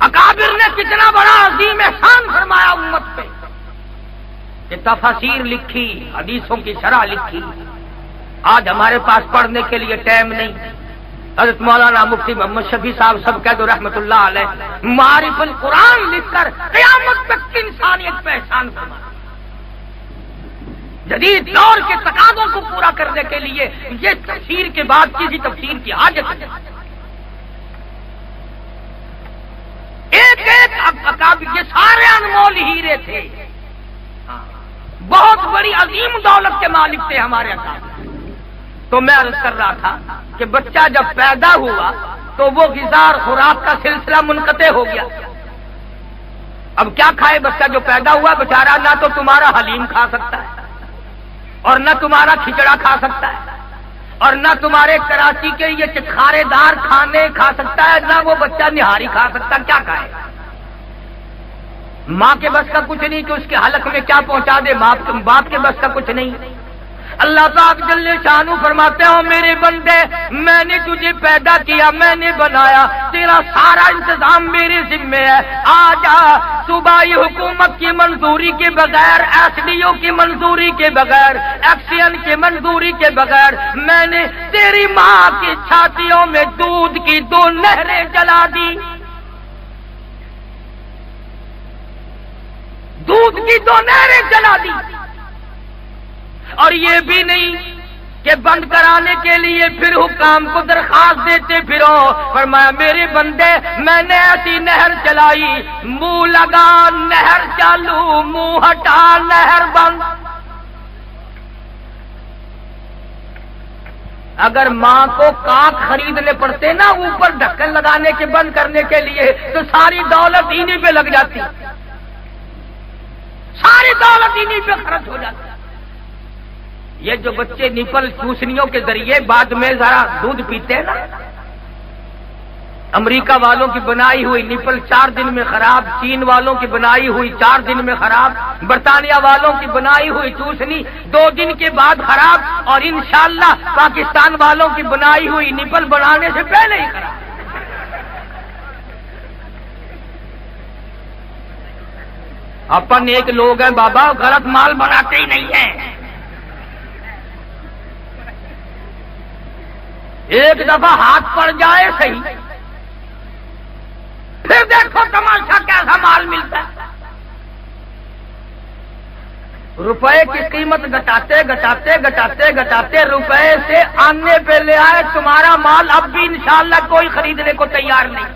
اکابر نے کتنا بڑا عظیم احسان فرمایا امت پہ، کہ تفاسیر لکھی، حدیثوں کی شرح لکھی، آج ہمارے پاس پڑھنے کے لیے ٹائم نہیں۔ حضرت مولانا مفتی محمد شفیع صاحب سب کہہ دو رحمت اللہ علیہ، معارف القرآن لکھ کر قیامت تک انسانیت پہ احسان فرمایا۔ جدید دور کے تقاضوں کو پورا کرنے کے لیے یہ تفسیر کے بعد کسی تفسیر کی حاجت ہے۔ ایک یہ سارے انمول ہیرے تھے، بہت بڑی عظیم دولت کے مالک تھے ہمارے اکابر۔ تو میں عرض کر رہا تھا کہ بچہ جب پیدا ہوا تو وہ غذا اور خوراک کا سلسلہ منقطع ہو گیا۔ اب کیا کھائے بچہ جو پیدا ہوا بیچارہ؟ نہ تو تمہارا حلیم کھا سکتا ہے اور نہ تمہارا کھچڑا کھا سکتا ہے اور نہ تمہارے کراچی کے یہ چکھارے دار کھانے کھا سکتا ہے، نہ وہ بچہ نہاری کھا سکتا۔ کیا کھائے؟ ماں کے بس کا کچھ نہیں کہ اس کے حلق میں کیا پہنچا دے، باپ کے بس کا کچھ نہیں۔ اللہ پاک جل شانہ فرماتے ہو میرے بندے میں نے تجھے پیدا کیا، میں نے بنایا، تیرا سارا انتظام میرے ذمے ہے۔ آجا صوبائی حکومت کی منظوری کے بغیر، ایس ڈی او کی منظوری کے بغیر، ایکسین کی منظوری کے بغیر میں نے تیری ماں کی چھاتیوں میں دودھ کی 2 نہریں چلا دی، دودھ کی 2 نہریں چلا دی۔ اور یہ بھی نہیں کہ بند کرانے کے لیے پھر حکام کو درخواست دیتے پھرو، فرمایا میرے بندے میں نے ایسی نہر چلائی، منہ لگا نہر چالو، منہ ہٹا نہر بند۔ اگر ماں کو کاک خریدنے پڑتے نا اوپر ڈھکن لگانے کے بند کرنے کے لیے تو ساری دولت انہی پہ لگ جاتی، ساری دولت انہی پہ خرچ ہو جاتی۔ یہ جو بچے نپل چوسنیوں کے ذریعے بعد میں ذرا دودھ پیتے ہیں نا، امریکہ والوں کی بنائی ہوئی نپل 4 دن میں خراب، چین والوں کی بنائی ہوئی 4 دن میں خراب، برطانیہ والوں کی بنائی ہوئی چوسنی 2 دن کے بعد خراب، اور انشاءاللہ پاکستان والوں کی بنائی ہوئی نپل بنانے سے پہلے ہی خراب۔ اپن ایک لوگ ہیں بابا غلط مال بناتے ہی نہیں ہیں۔ ایک دفعہ ہاتھ پڑ جائے صحیح، پھر دیکھو تماشا کیسا مال ملتا ہے۔ روپے کی قیمت گھٹاتے گھٹاتے گھٹاتے گھٹاتے روپے سے آنے پہ لے آئے تمہارا مال، اب بھی انشاءاللہ کوئی خریدنے کو تیار نہیں۔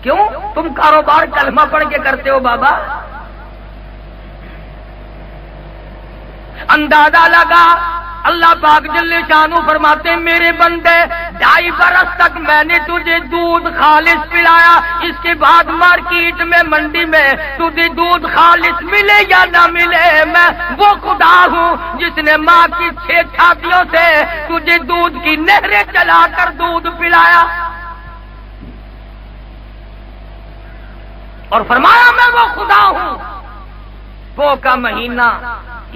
کیوں؟ تم کاروبار کلمہ پڑھ کے کرتے ہو بابا۔ اندازہ لگا، اللہ پاک جل شانہ فرماتے میرے بندے 2.5 برس تک میں نے تجھے دودھ خالص پلایا، اس کے بعد مارکیٹ میں منڈی میں تجھے دودھ خالص ملے یا نہ ملے، میں وہ خدا ہوں جس نے ماں کی 6 چھاتیوں سے تجھے دودھ کی نہریں چلا کر دودھ پلایا۔ اور فرمایا میں وہ خدا ہوں۔ پو کا مہینہ،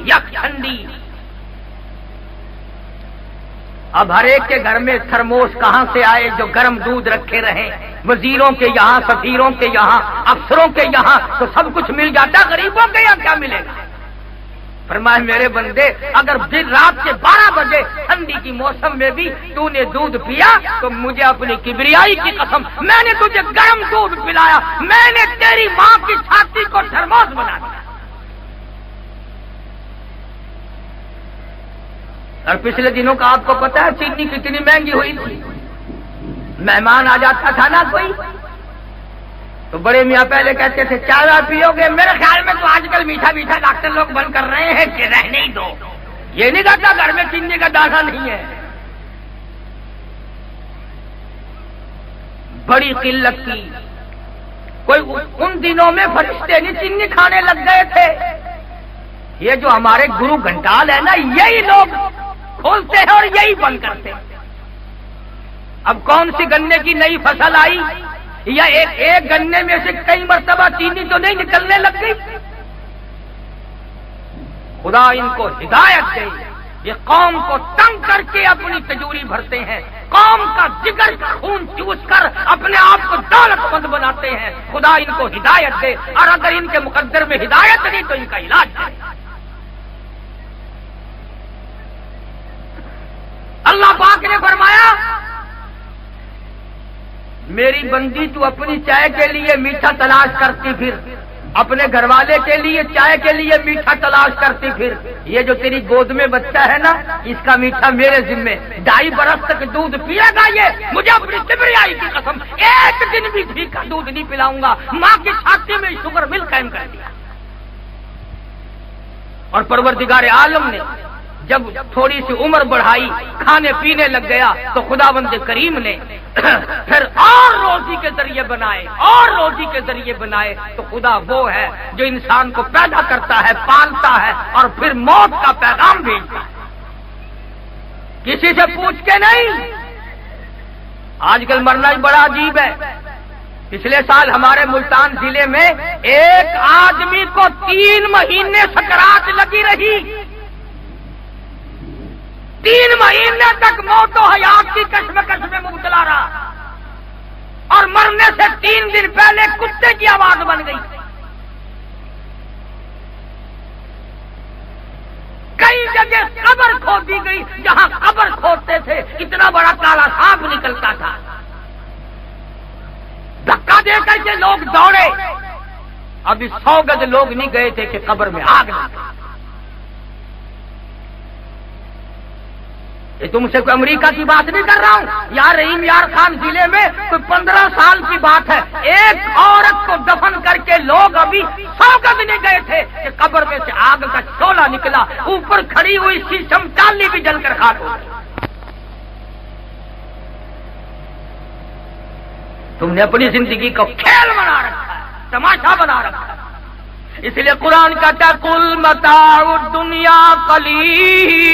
یک ٹھنڈی، اب ہر ایک کے گھر میں تھرموس کہاں سے آئے جو گرم دودھ رکھے رہیں، وزیروں کے یہاں، سفیروں کے یہاں، افسروں کے یہاں تو سب کچھ مل جاتا، غریبوں کے یہاں کیا ملے گا؟ فرمایا میرے بندے اگر دن رات کے 12 بجے ٹھنڈی کی موسم میں بھی تو نے دودھ پیا تو مجھے اپنی کبریائی کی قسم میں نے تجھے گرم دودھ پلایا، میں نے تیری ماں کی چھاتی کو تھرموس بنا دیا۔ اور پچھلے دنوں کا آپ کو پتا ہے چینی کتنی مہنگی ہوئی تھی؟ مہمان آ جاتا تھا نا کوئی تو بڑے میاں پہلے کہتے تھے چائے پیو گے؟ میرے خیال میں تو آج کل میٹھا میٹھا ڈاکٹر لوگ بند کر رہے ہیں کہ رہنے ہی دو، یہ نہیں کہتا گھر میں چینی کا دانہ نہیں ہے۔ بڑی قلت کی، کوئی ان دنوں میں فرشتے نہیں چینی کھانے لگ گئے تھے۔ یہ جو ہمارے گرو گھنٹال ہے نا یہی لوگ کھولتے ہیں اور یہی بند کرتے ہیں۔ اب کون سی گنے کی نئی فصل آئی یا ایک گنے میں سے کئی مرتبہ چینی تو نہیں نکلنے لگ گئی؟ خدا ان کو ہدایت دے، یہ قوم کو تنگ کر کے اپنی تجوری بھرتے ہیں، قوم کا جگر کا خون چوس کر اپنے آپ کو دولت مند بناتے ہیں۔ خدا ان کو ہدایت دے، اور اگر ان کے مقدر میں ہدایت نہیں تو ان کا علاج دے۔ اللہ پاک نے فرمایا میری بندی تو اپنی چائے کے لیے میٹھا تلاش کرتی پھر اپنے گھر والے کے لیے چائے کے لیے میٹھا تلاش کرتی پھر یہ جو تیری گود میں بچہ ہے نا اس کا میٹھا میرے ذمے 2.5 برس تک دودھ پیے گا یہ مجھے اپنی کبریائی کی قسم ایک دن بھی گھی کا دودھ نہیں پلاؤں گا ماں کی چھاتی میں شوگر مل قائم کر دیا اور پروردگار عالم نے جب تھوڑی سی عمر بڑھائی کھانے پینے لگ گیا تو خداوند کریم نے پھر اور روزی کے ذریعے بنائے تو خدا وہ ہے جو انسان کو پیدا کرتا ہے پالتا ہے اور پھر موت کا پیغام بھیجتا ہے کسی سے پوچھ کے نہیں آج کل مرنا ہی بڑا عجیب ہے پچھلے سال ہمارے ملتان ضلع میں ایک آدمی کو 3 مہینے سکرات لگی رہی 3 مہینے تک موت و حیات کی کشمکش میں مبتلا رہا اور مرنے سے 3 دن پہلے کتے کی آواز بن گئی کئی جگہ قبر کھودی گئی جہاں قبر کھودتے تھے اتنا بڑا کالا سانپ نکلتا تھا دھکا دے کر کے لوگ دوڑے ابھی 100 گز لوگ نہیں گئے تھے کہ قبر میں آگ لگ گئی یہ تم سے کوئی امریکہ کی بات نہیں کر رہا ہوں یار رحیم یار خان ضلع میں کوئی 15 سال کی بات ہے ایک عورت کو دفن کر کے لوگ ابھی 100 گز نہیں گئے تھے کہ قبر میں سے آگ کا شعلہ نکلا اوپر کھڑی ہوئی شیشم چالی بھی جل کر خاک ہو گئی تم نے اپنی زندگی کو کھیل بنا رکھا ہے تماشا بنا رکھا ہے اس لیے قرآن کہتا ہے کل متاع الدنیا قلیل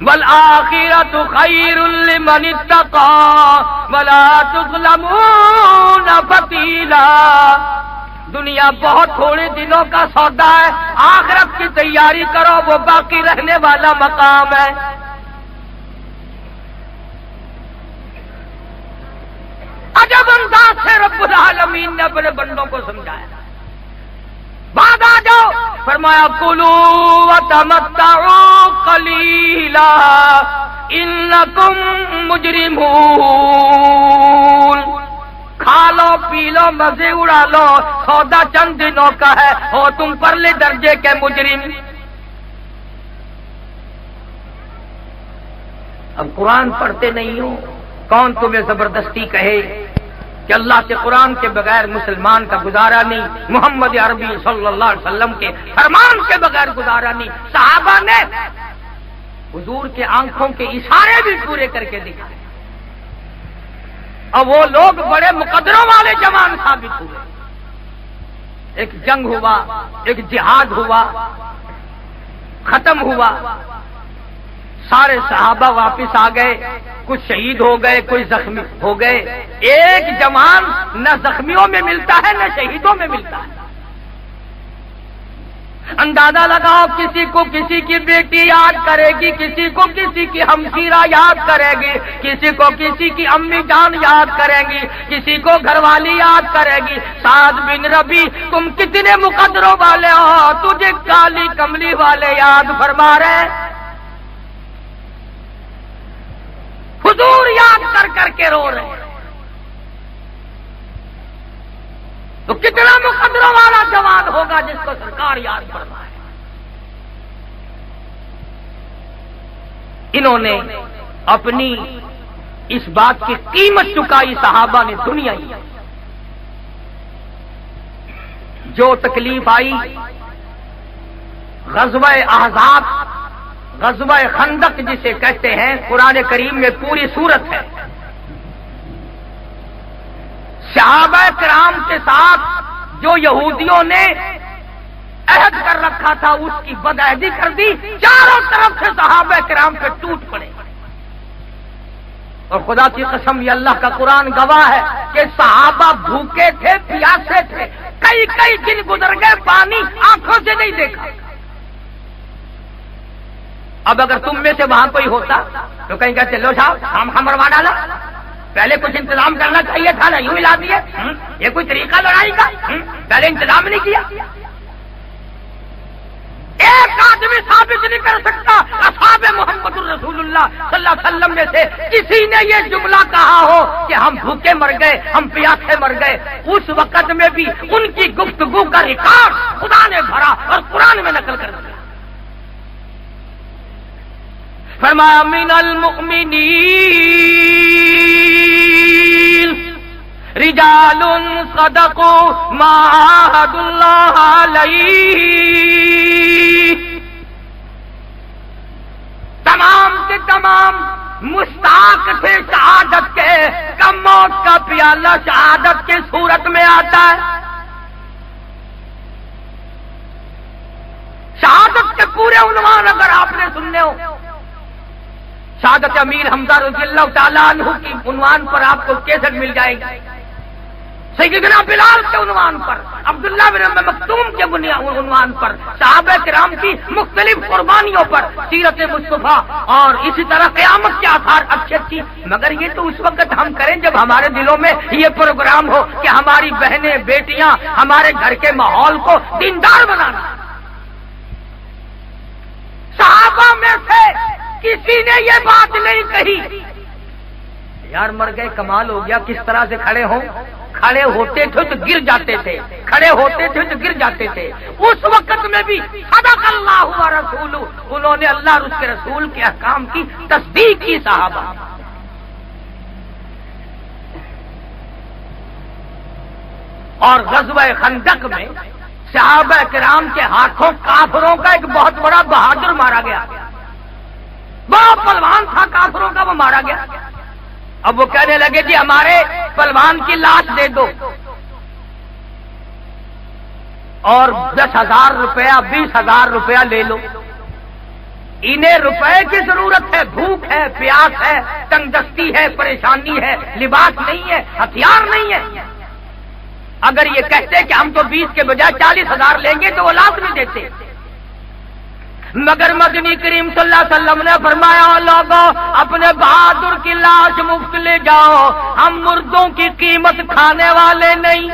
والآخرۃ خیر لمن اتقى ولا تظلمون فتیلا دنیا بہت تھوڑے دنوں کا سودا ہے آخرت کی تیاری کرو وہ باقی رہنے والا مقام ہے عجب انداز سے رب العالمین نے اپنے بندوں کو سمجھایا بعد آ جاؤ فرمایا کلوا وتمتعوا قلیلا انکم مجرمون کھا لو پی لو مزے اڑا لو سودا چند دنوں کا ہے ہو تم پرلے درجے کے مجرم اب قرآن پڑھتے نہیں ہو کون تمہیں زبردستی کہے کہ اللہ کے قرآن کے بغیر مسلمان کا گزارا نہیں محمد عربی صلی اللہ علیہ وسلم کے فرمان کے بغیر گزارا نہیں صحابہ نے حضور کے آنکھوں کے اشارے بھی پورے کر کے دکھائے اور وہ لوگ بڑے مقدروں والے جوان ثابت ہوئے ایک جنگ ہوا ایک جہاد ہوا ختم ہوا سارے صحابہ واپس آ گئے کچھ شہید ہو گئے کوئی زخمی ہو گئے ایک جوان نہ زخمیوں میں ملتا ہے نہ شہیدوں میں ملتا ہے اندازہ لگاؤ کسی کو کسی کی بیٹی یاد کرے گی کسی کو کسی کی ہمشیرہ یاد کرے گی کسی کو کسی کی امی جان یاد کرے گی کسی کو گھر والی یاد کرے گی سعد بن ربی تم کتنے مقدروں والے ہو تجھے کالی کملی والے یاد فرما رہے حضور یاد کر کر کے رو رہے ہیں تو کتنا مقدروں والا جوان ہوگا جس کو سرکار یاد فرمائے انہوں نے اپنی اس بات کی قیمت چکائی صحابہ نے دنیا ہی جو تکلیف آئی غزوہ احزاب غزوہ خندق جسے کہتے ہیں قرآن کریم میں پوری سورت ہے صحابہ کرام کے ساتھ جو یہودیوں نے عہد کر رکھا تھا اس کی بدعہدی کر دی چاروں طرف سے صحابہ کرام پہ ٹوٹ پڑے اور خدا کی قسم یہ اللہ کا قرآن گواہ ہے کہ صحابہ بھوکے تھے پیاسے تھے کئی کئی دن گزر گئے پانی آنکھوں سے نہیں دیکھا اب اگر تم میں سے وہاں کوئی ہوتا تو کہیں کہتے لو صاحب ہم مروا ڈالا پہلے کچھ انتظام کرنا چاہیے تھا نا یوں ملا دیے یہ کوئی طریقہ لڑائی کا پہلے انتظام نہیں کیا ایک آدمی ثابت نہیں کر سکتا اصحاب محمد الرسول اللہ صلی اللہ علیہ وسلم میں سے کسی نے یہ جملہ کہا ہو کہ ہم بھوکے مر گئے، ہم پیاسے مر گئے۔ اس وقت میں بھی ان کی گفتگو کا ریکارڈ خدا نے بھرا اور قرآن میں نقل کر دیا۔ فرمایا من المؤمنین رجال صدقوا ما عاهدوا اللہ علیہ، تمام کے تمام مستحق تھے شہادت کے، کم موت کا پیالہ شہادت کے صورت میں آتا ہے۔ شہادت کے پورے عنوان اگر آپ نے سننے ہو، شہادت امیر حمزہ رضی اللہ تعالیٰ عنہ کی عنوان پر آپ کو کیسٹ مل جائے گی، سیدنا بلال کے عنوان پر، عبداللہ بن ام مکتوم کے عنوان پر، صحابہ کرام کی مختلف قربانیوں پر، سیرت مصطفیٰ، اور اسی طرح قیامت کے آثار اچھی اچھی۔ مگر یہ تو اس وقت ہم کریں جب ہمارے دلوں میں یہ پروگرام ہو کہ ہماری بہنیں بیٹیاں ہمارے گھر کے ماحول کو دیندار بنانا۔ صحابہ میں سے کسی نے یہ بات نہیں کہی یار مر گئے کمال ہو گیا، کس طرح سے کھڑے ہوں، کھڑے ہوتے تھے تو گر جاتے تھے، کھڑے ہوتے تھے تو گر جاتے تھے۔ اس وقت میں بھی صدق اللہ و رسولہ، انہوں نے اللہ اور اس کے رسول کے احکام کی تصدیق کی۔ صحابہ اور غزوہ خندق میں صحابہ کرام کے ہاتھوں کافروں کا ایک بہت بڑا بہادر مارا گیا، بڑا پہلوان تھا کافروں کا، وہ مارا گیا۔ اب وہ کہنے لگے جی ہمارے پہلوان کی لاش دے دو اور 10,000 روپیہ 20,000 روپیہ لے لو۔ انہیں روپے کی ضرورت ہے، بھوک ہے، پیاس ہے، تنگ دستی ہے، پریشانی ہے، لباس نہیں ہے، ہتھیار نہیں ہے۔ اگر یہ کہتے کہ ہم تو 20 کے بجائے 40,000 لیں گے تو وہ لازمی دیتے، مگر مدنی کریم صلی اللہ علیہ وسلم نے فرمایا لوگوں اپنے بہادر کی لاش مفت لے جاؤ، ہم مردوں کی قیمت کھانے والے نہیں،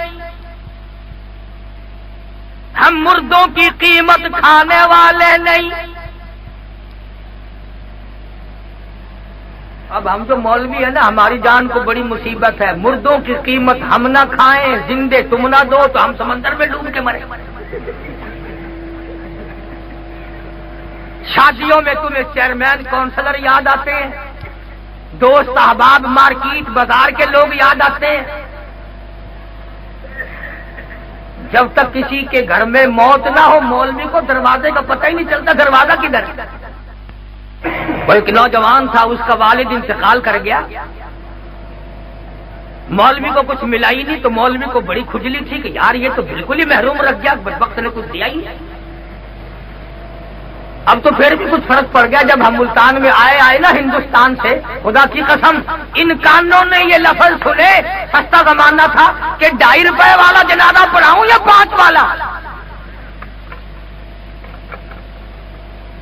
ہم مردوں کی قیمت کھانے والے نہیں۔ اب ہم جو مولوی ہیں نا، ہماری جان کو بڑی مصیبت ہے، مردوں کی قیمت ہم نہ کھائیں، زندے تم نہ دو تو ہم سمندر میں ڈوب کے مرے۔ شادیوں میں تمہیں چیئرمین کونسلر یاد آتے ہیں، دوست احباب مارکیٹ بازار کے لوگ یاد آتے ہیں۔ جب تک کسی کے گھر میں موت نہ ہو مولوی کو دروازے کا پتہ ہی نہیں چلتا دروازہ کدھر ہے۔ بلکہ نوجوان تھا، اس کا والد انتقال کر گیا، مولوی کو کچھ ملا ہی نہیں، تو مولوی کو بڑی کھجلی تھی کہ یار یہ تو بالکل ہی محروم رکھ گیا، بدبخت نے کچھ دیا ہی نہیں۔ اب تو پھر بھی کچھ فرق پڑ گیا، جب ہم ملتان میں آئے نا ہندوستان سے، خدا کی قسم ان کانوں نے یہ لفظ سنے، سستا زمانہ تھا کہ 2.5 روپے والا جنازہ پڑھاؤں یا 5 والا،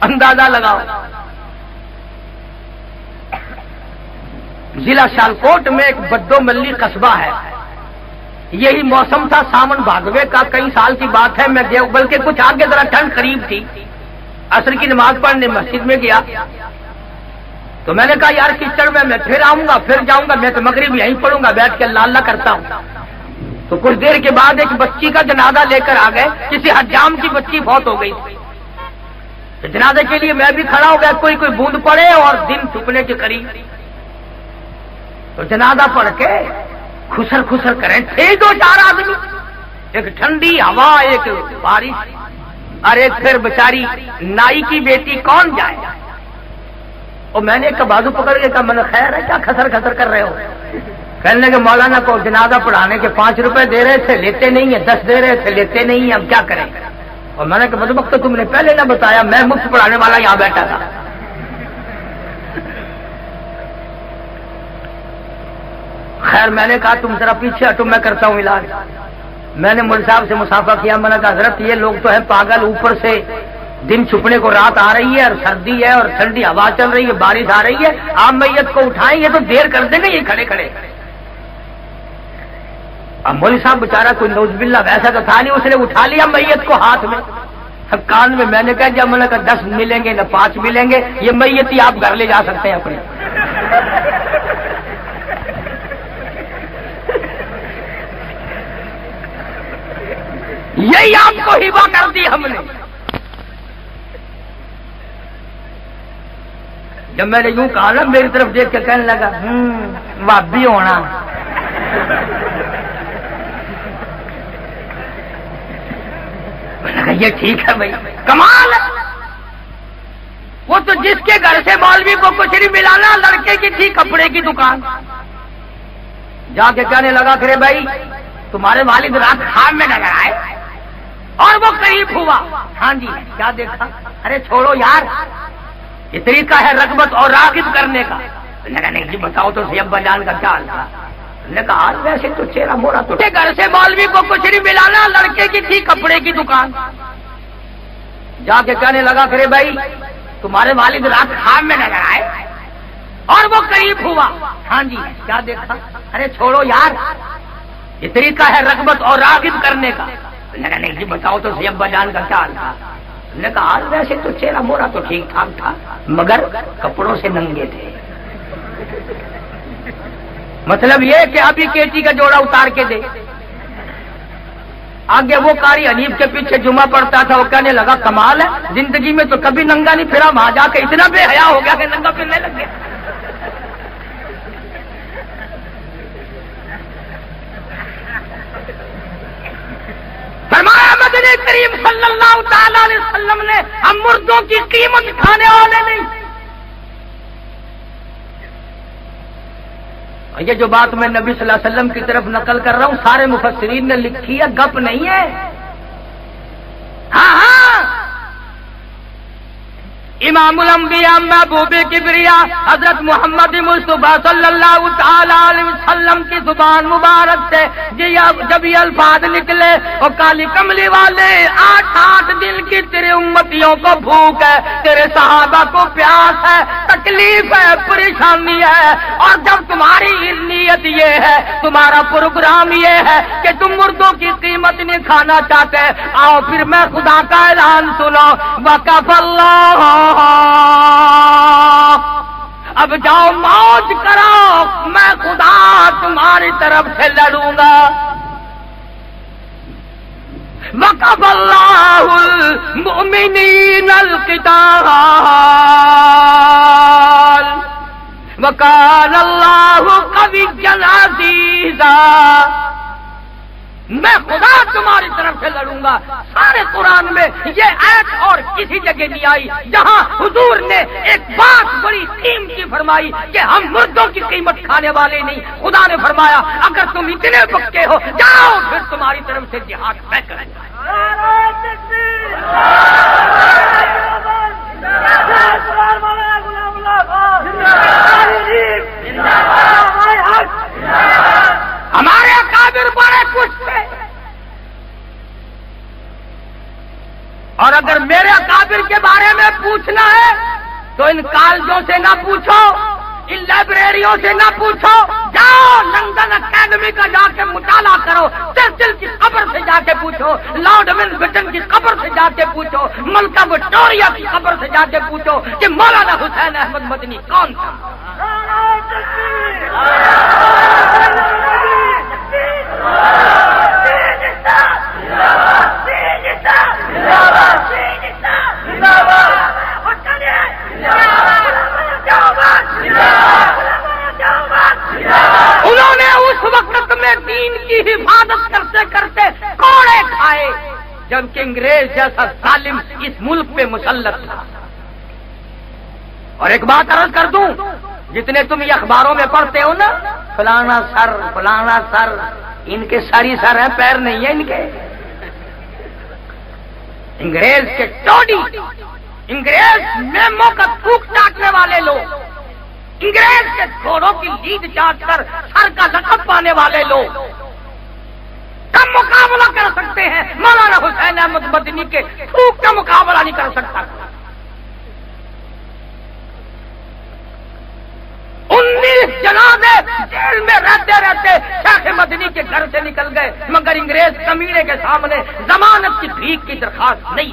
اندازہ لگاؤ۔ ضلع سیالکوٹ میں ایک بدو ملی قصبہ ہے، یہی موسم تھا ساون بھادوے کا، کئی سال کی بات ہے، میں گیا، بلکہ کچھ آگے ذرا ٹھنڈ قریب تھی، عصر کی نماز پڑھنے مسجد میں گیا تو میں نے کہا یار کچڑ میں پھر آؤں گا، پھر جاؤں گا، میں تو مغرب یہیں پڑھوں گا، بیٹھ کے اللہ اللہ کرتا ہوں۔ تو کچھ دیر کے بعد ایک بچی کا جنازہ لے کر آ گئے، کسی حجام کی بچی فوت ہو گئی تو جنازے کے لیے میں بھی کھڑا ہو گیا، کوئی بوند پڑے اور دن چھپنے کے قریب، تو جنازہ پڑھ کے خسر خسر کریں تھے 2-4 آدمی، ایک ٹھنڈی ہوا، ایک بارش، اور ایک پھر بیچاری نائی کی بیٹی کون جائے۔ اور میں نے ایک بازو پکڑ کے کہا میں نے خیر ہے کیا خسر خسر کر رہے ہو؟ کہنے لگے مولانا کو جنازہ پڑھانے کے 5 روپے دے رہے تھے لیتے نہیں ہیں، 10 دے رہے تھے لیتے نہیں ہیں، اب کیا کریں؟ اور میں نے کہا بدبخت تم نے پہلے نہ بتایا، میں مفت پڑھانے والا یہاں بیٹھا تھا۔ خیر میں نے کہا تم ذرا پیچھے ہٹو، میں کرتا ہوں علاج۔ میں نے مول صاحب سے مسافہ کیا، میں نے کہا حضرت یہ لوگ تو ہیں پاگل، اوپر سے دن چھپنے کو رات آ رہی ہے اور سردی ہے اور ٹھنڈی ہوا چل رہی ہے، بارش آ رہی ہے، آپ میت کو اٹھائیں، یہ تو دیر کر دیں گے یہ کھڑے کھڑے۔ اب مول صاحب بیچارہ کوئی نوز باللہ ویسا تو تھا نہیں، اس نے اٹھا لیا میت کو ہاتھ میں، کان میں میں نے کہا جب میں نے کہا 10 ملیں گے نہ 5 ملیں گے، یہ میت آپ گھر لے جا سکتے ہیں اپنے. یہی آپ کو ہبہ کر دی ہم نے. جب میں نے یوں کہا نا میری طرف دیکھ کے کہنے لگا وابی ہونا. میں نے کہا یہ ٹھیک ہے بھائی، کمال ہے. وہ تو جس کے گھر سے مولوی کو کچھ نہیں ملانا، لڑکے کی تھی کپڑے کی دکان، جا کے کہنے لگا کہ بھائی تمہارے والد رات خواب میں نظر آئے اور وہ قریب ہوا. ہاں جی کیا دیکھا؟ ارے چھوڑو یار، یہ طریقہ ہے رغبت اور راغب کرنے کا. میں نے کہا نہیں جی بتاؤ تو سی ابا جان کا کیا حال تھا؟ نے کہا ویسے تو چہرہ مورا تو گھر سے مولوی کو کچھ نہیں ملانا، لڑکے کی تھی کپڑے کی دکان، جا کے کہنے لگا کہ بھائی تمہارے والد رات خواب میں نظر آئے اور وہ قریب ہوا. ہاں جی کیا دیکھا؟ ارے چھوڑو یار، یہ طریقہ ہے رغبت اور راغب کرنے کا. نے کہا نہیں جی بتاؤ تو سی ابا جان کا کیا حال تھا؟ نے کہا ویسے تو چہرہ مورا تو ٹھیک ٹھاک تھا مگر کپڑوں سے ننگے تھے. مطلب یہ کہ ابھی کیٹی کا جوڑا اتار کے دے. آگے وہ قاری حنیف کے پیچھے جمعہ پڑتا تھا، وہ کہنے لگا کمال ہے، زندگی میں تو کبھی ننگا نہیں پھرا، وہاں جا کے اتنا بے حیا ہو گیا کہ ننگا پھرنے لگ گیا. فرمایا مدنی کریم صلی اللہ تعالی علیہ وسلم نے ہم مردوں کی قیمت کھانے والے نہیں. یہ جو بات میں نبی صلی اللہ علیہ وسلم کی طرف نقل کر رہا ہوں سارے مفسرین نے لکھی ہے، گپ نہیں ہے. ہاں امام الانبیاء محبوب کبریا حضرت محمد مصطفیٰ صلی اللہ تعالی علیہ وسلم کی زبان مبارک سے جب یہ الفاظ نکلے، اور کالی کملی والے 8 دن کی تیرے امتیوں کو بھوک ہے، تیرے صحابہ کو پیاس ہے، تکلیف ہے، پریشانی ہے، اور جب تمہاری نیت یہ ہے، تمہارا پروگرام یہ ہے کہ تم مردوں کی قیمت نہیں کھانا چاہتے، آؤ پھر میں خدا کا اعلان سنو، وقف اللہ، اب جاؤ موج کرو، میں خدا تمہاری طرف سے لڑوں گا. وقف اللہ المؤمنین القتال وکان اللہ قویا عزیزا. میں خدا تمہاری طرف سے لڑوں گا. سارے قرآن میں یہ آیت اور کسی جگہ نہیں آئی جہاں حضور نے ایک بات بڑی قیمتی فرمائی کہ ہم مردوں کی قیمت کھانے والے نہیں. خدا نے فرمایا اگر تم اتنے پکے ہو جاؤ پھر تمہاری طرف سے جہاد میں کروں گا. ہمارے اکابر بڑے کچھ تھے، اور اگر میرے اکابر کے بارے میں پوچھنا ہے تو ان کالجوں سے نہ پوچھو، ان لائبریریوں سے نہ پوچھو، جاؤ لندن اکیڈمی کا جا کے مطالعہ کرو، چرچل کی قبر سے جا کے پوچھو، لارڈ ون بٹن کی قبر سے جا کے پوچھو، ملکہ وکٹوریہ کی قبر سے جا کے پوچھو کہ مولانا حسین احمد مدنی کون تھا. انہوں نے اس وقت میں دین کی حفاظت کرتے کرتے کوڑے کھائے جبکہ انگریز جیسا ظالم اس ملک پہ مسلط تھا. اور ایک بات عرض کر دوں، جتنے تم یہ اخباروں میں پڑھتے ہو نا فلانا سر، ان کے ساری سر ہیں، پیر نہیں ہے ان کے. انگریز کے ٹوڈی، انگریز میموں کا تھوک چاٹنے والے لوگ، انگریز کے گھوڑوں کی لیڈ چاٹ کر سر کا لقب پانے والے لوگ کم مقابلہ کر سکتے ہیں. مولانا حسین احمد مدنی کے تھوک کا مقابلہ نہیں کر سکتا. 19 جنازے جیل میں رہتے رہتے شیخ مدنی کے گھر سے نکل گئے، مگر انگریز کمینے کے سامنے ضمانت کی بھیک کی درخواست نہیں.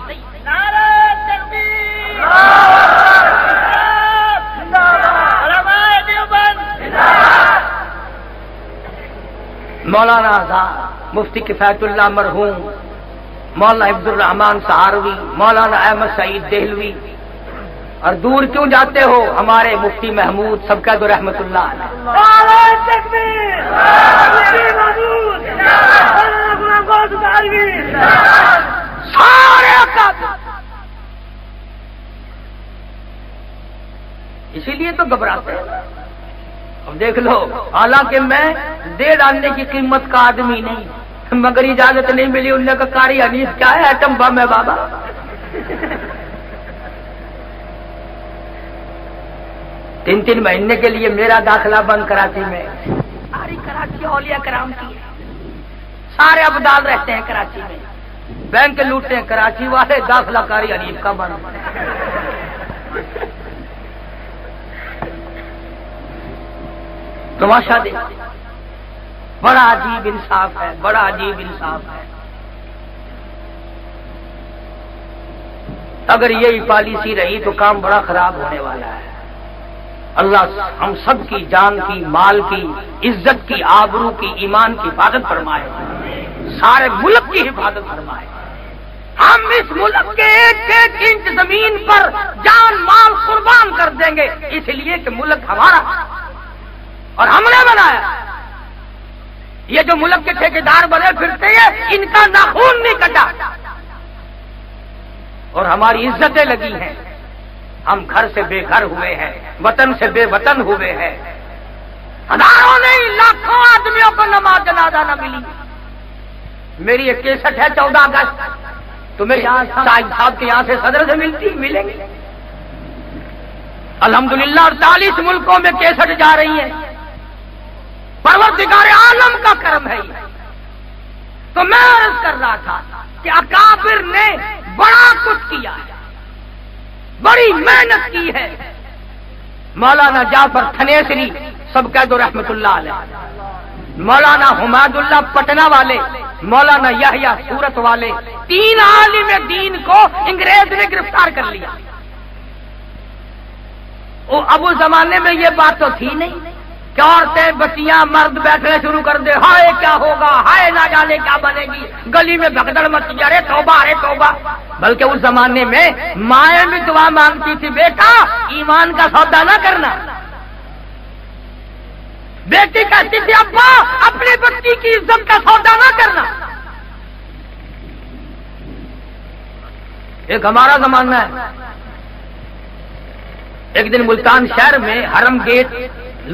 مولانا آزاد مفتی کفایت اللہ مرحوم، مولانا عبد الرحمان سہاروی، مولانا احمد سعید دہلوی، اور دور کیوں جاتے ہو ہمارے مفتی محمود سب کا تو رحمت اللہ علیہ، سارے اسی لیے تو گھبراتے ہیں۔ اب دیکھ لو، حالانکہ میں دے ڈالنے کی قیمت کا آدمی نہیں، مگر اجازت نہیں ملی، انہوں نے کہا قاری حنیف کیا ہے، ایٹم بم ہے بابا۔ تین مہینے کے لیے میرا داخلہ بند کراچی میں، ساری کراچی اولیاء کرام کی ہے، سارے ابدال رہتے ہیں کراچی میں، بینک لوٹتے ہیں کراچی والے، داخلہ قاری حنیف کا بند۔ تماشا دے، بڑا عجیب انصاف ہے، بڑا عجیب انصاف ہے۔ اگر یہی پالیسی رہی تو کام بڑا خراب ہونے والا ہے۔ اللہ ہم سب کی جان کی، مال کی، عزت کی، آبرو کی، ایمان کی حفاظت فرمائے، سارے ملک کی حفاظت فرمائے۔ ہم اس ملک کے ایک ایک انچ زمین پر جان مال قربان کر دیں گے، اس لیے کہ ملک ہمارا اور ہم نے بنایا۔ یہ جو ملک کے ٹھیکیدار بنے پھرتے ہیں، ان کا ناخون نہیں کٹا اور ہماری عزتیں لگی ہیں۔ ہم گھر سے بے گھر ہوئے ہیں، وطن سے بے وطن ہوئے ہیں، ہزاروں نہیں لاکھوں آدمیوں کو نماز جنازہ نہ ملی۔ میری ایک کیسٹ ہے 14 اگست، تمہیں شاہد صاحب کے یہاں سے صدر سے ملیں گے الحمدللہ، اور 40 ملکوں میں کیسٹ جا رہی ہیں۔ پروردگار عالم کا کرم ہے یہ۔ تو میں عرض کر رہا تھا کہ اکابر نے بڑا کچھ کیا ہے، بڑی محنت کی ہے۔ مولانا جعفر تھنیسری سب کہہ دو رحمت اللہ علیہ، مولانا حماد اللہ پٹنہ والے، مولانا یحییٰ سورت والے، 3 عالم دین کو انگریز نے گرفتار کر لیا۔ اب اس زمانے میں یہ بات تو تھی نہیں کہ عورتیں بچیاں مرد بیٹھنے شروع کر دے، ہائے کیا ہوگا، ہائے نہ جانے کیا بنے گی، گلی میں بھگدڑ مچی، ارے توبہ ارے توبہ۔ بلکہ اس زمانے میں مائیں بھی دعا مانگتی تھی، بیٹا ایمان کا سودا نہ کرنا۔ بیٹی کہتی تھی، ابا اپنی بچی کی عزت کا سودا نہ کرنا۔ ایک ہمارا زمانہ ہے۔ ایک دن ملتان شہر میں حرم گیٹ،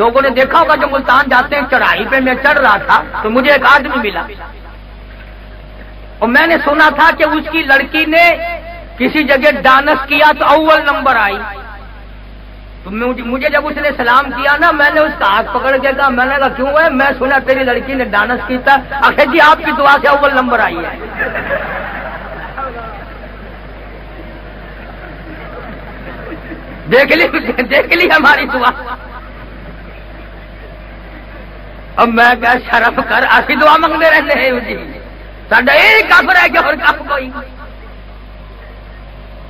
لوگوں نے دیکھا ہوگا جو ملتان جاتے ہیں، چڑھائی پہ میں چڑھ رہا تھا تو مجھے ایک آدمی ملا اور میں نے سنا تھا کہ اس کی لڑکی نے کسی جگہ ڈانس کیا تو اول نمبر آئی۔ تو مجھے جب اس نے سلام کیا نا، میں نے اس کا ہاتھ پکڑ کے کہا، میں نے کہا کیوں ہے؟ میں سنا تیری لڑکی نے ڈانس کی تھا۔ اکھے جی آپ کی دعا سے اول نمبر آئی ہے۔ دیکھ لی ہماری دعا۔ اب میں کیا شرف کر ایسی دعا مانگتے رہتے ہیں جی، ساڈا ایک کافر ہے کہ اور کافر کوئی۔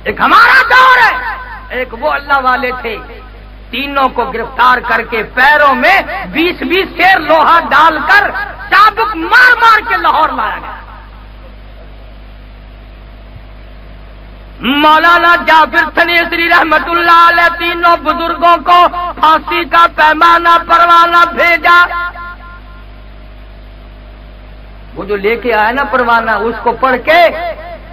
ایک ہمارا دور ہے، ایک وہ اللہ والے تھے، تینوں کو گرفتار کر کے پیروں میں 20 سیر لوہا ڈال کر چابک مار مار کے لاہور لایا گیا۔ مولانا جعفر تھنیسری رحمت اللہ علیہ تینوں بزرگوں کو پھانسی کا پیمانہ پروانہ بھیجا۔ وہ جو لے کے آیا نا پروانہ، اس کو پڑھ کے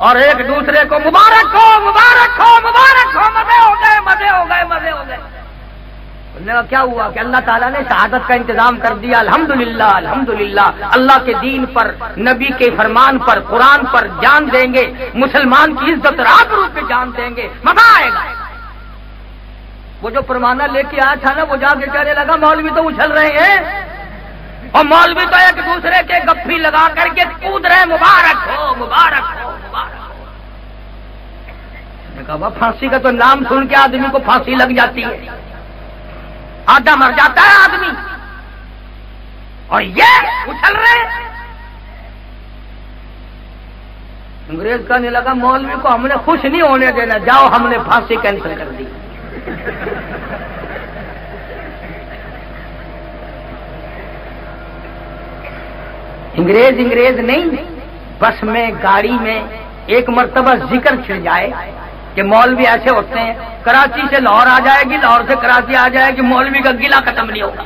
اور ایک دوسرے کو مبارک ہو مبارک ہو مبارک ہو، مزے ہو گئے مزے ہو گئے مزے ہو گئے۔ انہوں نے کہا کیا ہوا کہ اللہ تعالیٰ نے شہادت کا انتظام کر دیا، الحمدللہ الحمدللہ، اللہ کے دین پر، نبی کے فرمان پر، قرآن پر جان دیں گے، مسلمان کی عزت اور آبرو پہ جان دیں گے، مزہ آئے گا۔ وہ جو پروانہ لے کے آیا تھا نا، وہ جا کے کہنے لگا مولوی تو اچھل رہے ہیں اور مولوی تو ایک دوسرے کے گپھی لگا کر کے کود رہے، مبارک ہو مبارک ہو مبارک ہو۔ نے کہا پھانسی کا تو نام سن کے آدمی کو پھانسی لگ جاتی ہے، آدھا مر جاتا ہے آدمی، اور یہ اچھل رہے۔ انگریز کہنے لگا مولوی کو ہم نے خوش نہیں ہونے دینا، جاؤ ہم نے پھانسی کینسل کر دی۔ انگریز نہیں، بس میں گاڑی میں ایک مرتبہ ذکر چھڑ جائے کہ مولوی ایسے ہوتے ہیں، کراچی سے لاہور آ جائے گی، لاہور سے کراچی آ جائے گی، مولوی کا گلہ ختم نہیں ہوگا۔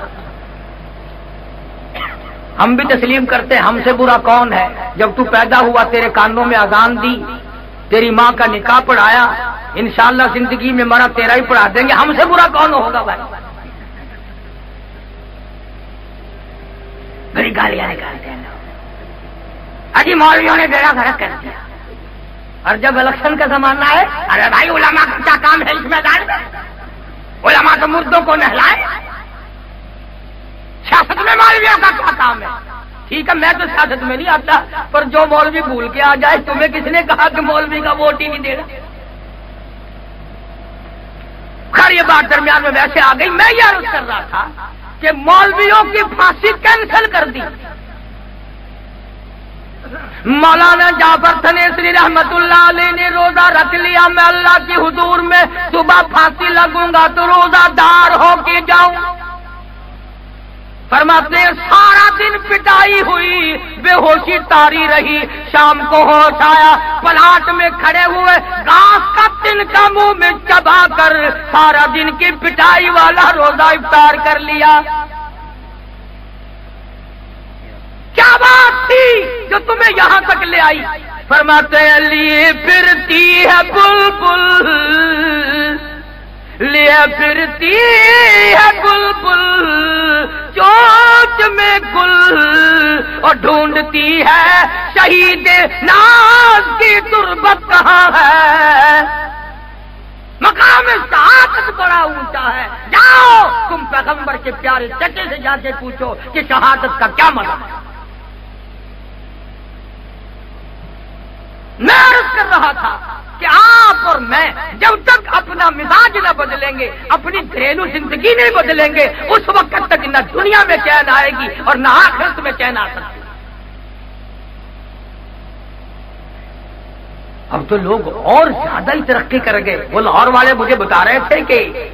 ہم بھی تسلیم کرتے ہیں، ہم سے برا کون ہے؟ جب تو پیدا ہوا تیرے کانوں میں اذان دی، تیری ماں کا نکاح پڑھایا، انشاءاللہ زندگی میں مرا تیرا ہی پڑھا دیں گے، ہم سے برا کون ہوگا بھائی؟ بڑی گالیاں نکالتے ہیں اجی مولویوں نے بیڑا غرق کر دیا۔ اور جب الیکشن کا زمانہ ہے، ارے بھائی علماء کا کیا کام ہے اس میدان میں؟ علماء تو مردوں کو نہلائے، سیاست میں مولویوں کا کیا کام ہے؟ ٹھیک ہے میں تو سیاست میں نہیں آتا، پر جو مولوی بھول کے آ جائے، تمہیں کس نے کہا کہ مولوی کا ووٹ ہی نہیں دے رہا؟ خیر یہ بات درمیان میں ویسے آ گئی، میں یہ عرض کر رہا تھا کہ مولویوں کی پھانسی کینسل کر دی۔ مولانا جعفر تھنیسری رحمت اللہ علیہ نے روزہ رکھ لیا، میں اللہ کی حضور میں صبح پھانسی لگوں گا تو روزہ دار ہو کے جاؤں۔ فرماتے ہیں سارا دن پٹائی ہوئی، بے ہوشی تاری رہی، شام کو ہوش آیا، پلاٹ میں کھڑے ہوئے گھاس کا تنکا منہ میں چبا کر سارا دن کی پٹائی والا روزہ افطار کر لیا۔ کیا بات تھی جو تمہیں یہاں تک لے آئی؟ فرماتے ہیں لیے پھرتی ہے بلبل، لیے پھرتی ہے بلبل چوچ میں گل، اور ڈھونڈتی ہے شہید ناز کی تربت کہاں ہے۔ مقام شہادت بڑا اونچا ہے، جاؤ تم پیغمبر کے پیارے چچے سے جا کے پوچھو کہ شہادت کا کیا مطلب ہے۔ میں عرض کر رہا تھا کہ آپ اور میں جب تک اپنا مزاج نہ بدلیں گے، اپنی گھریلو زندگی نہیں بدلیں گے، اس وقت تک نہ دنیا میں چین آئے گی اور نہ آخرت میں چین آ سکتی۔ اب تو لوگ اور زیادہ ہی ترقی کر گئے۔ وہ لاہور والے مجھے بتا رہے تھے کہ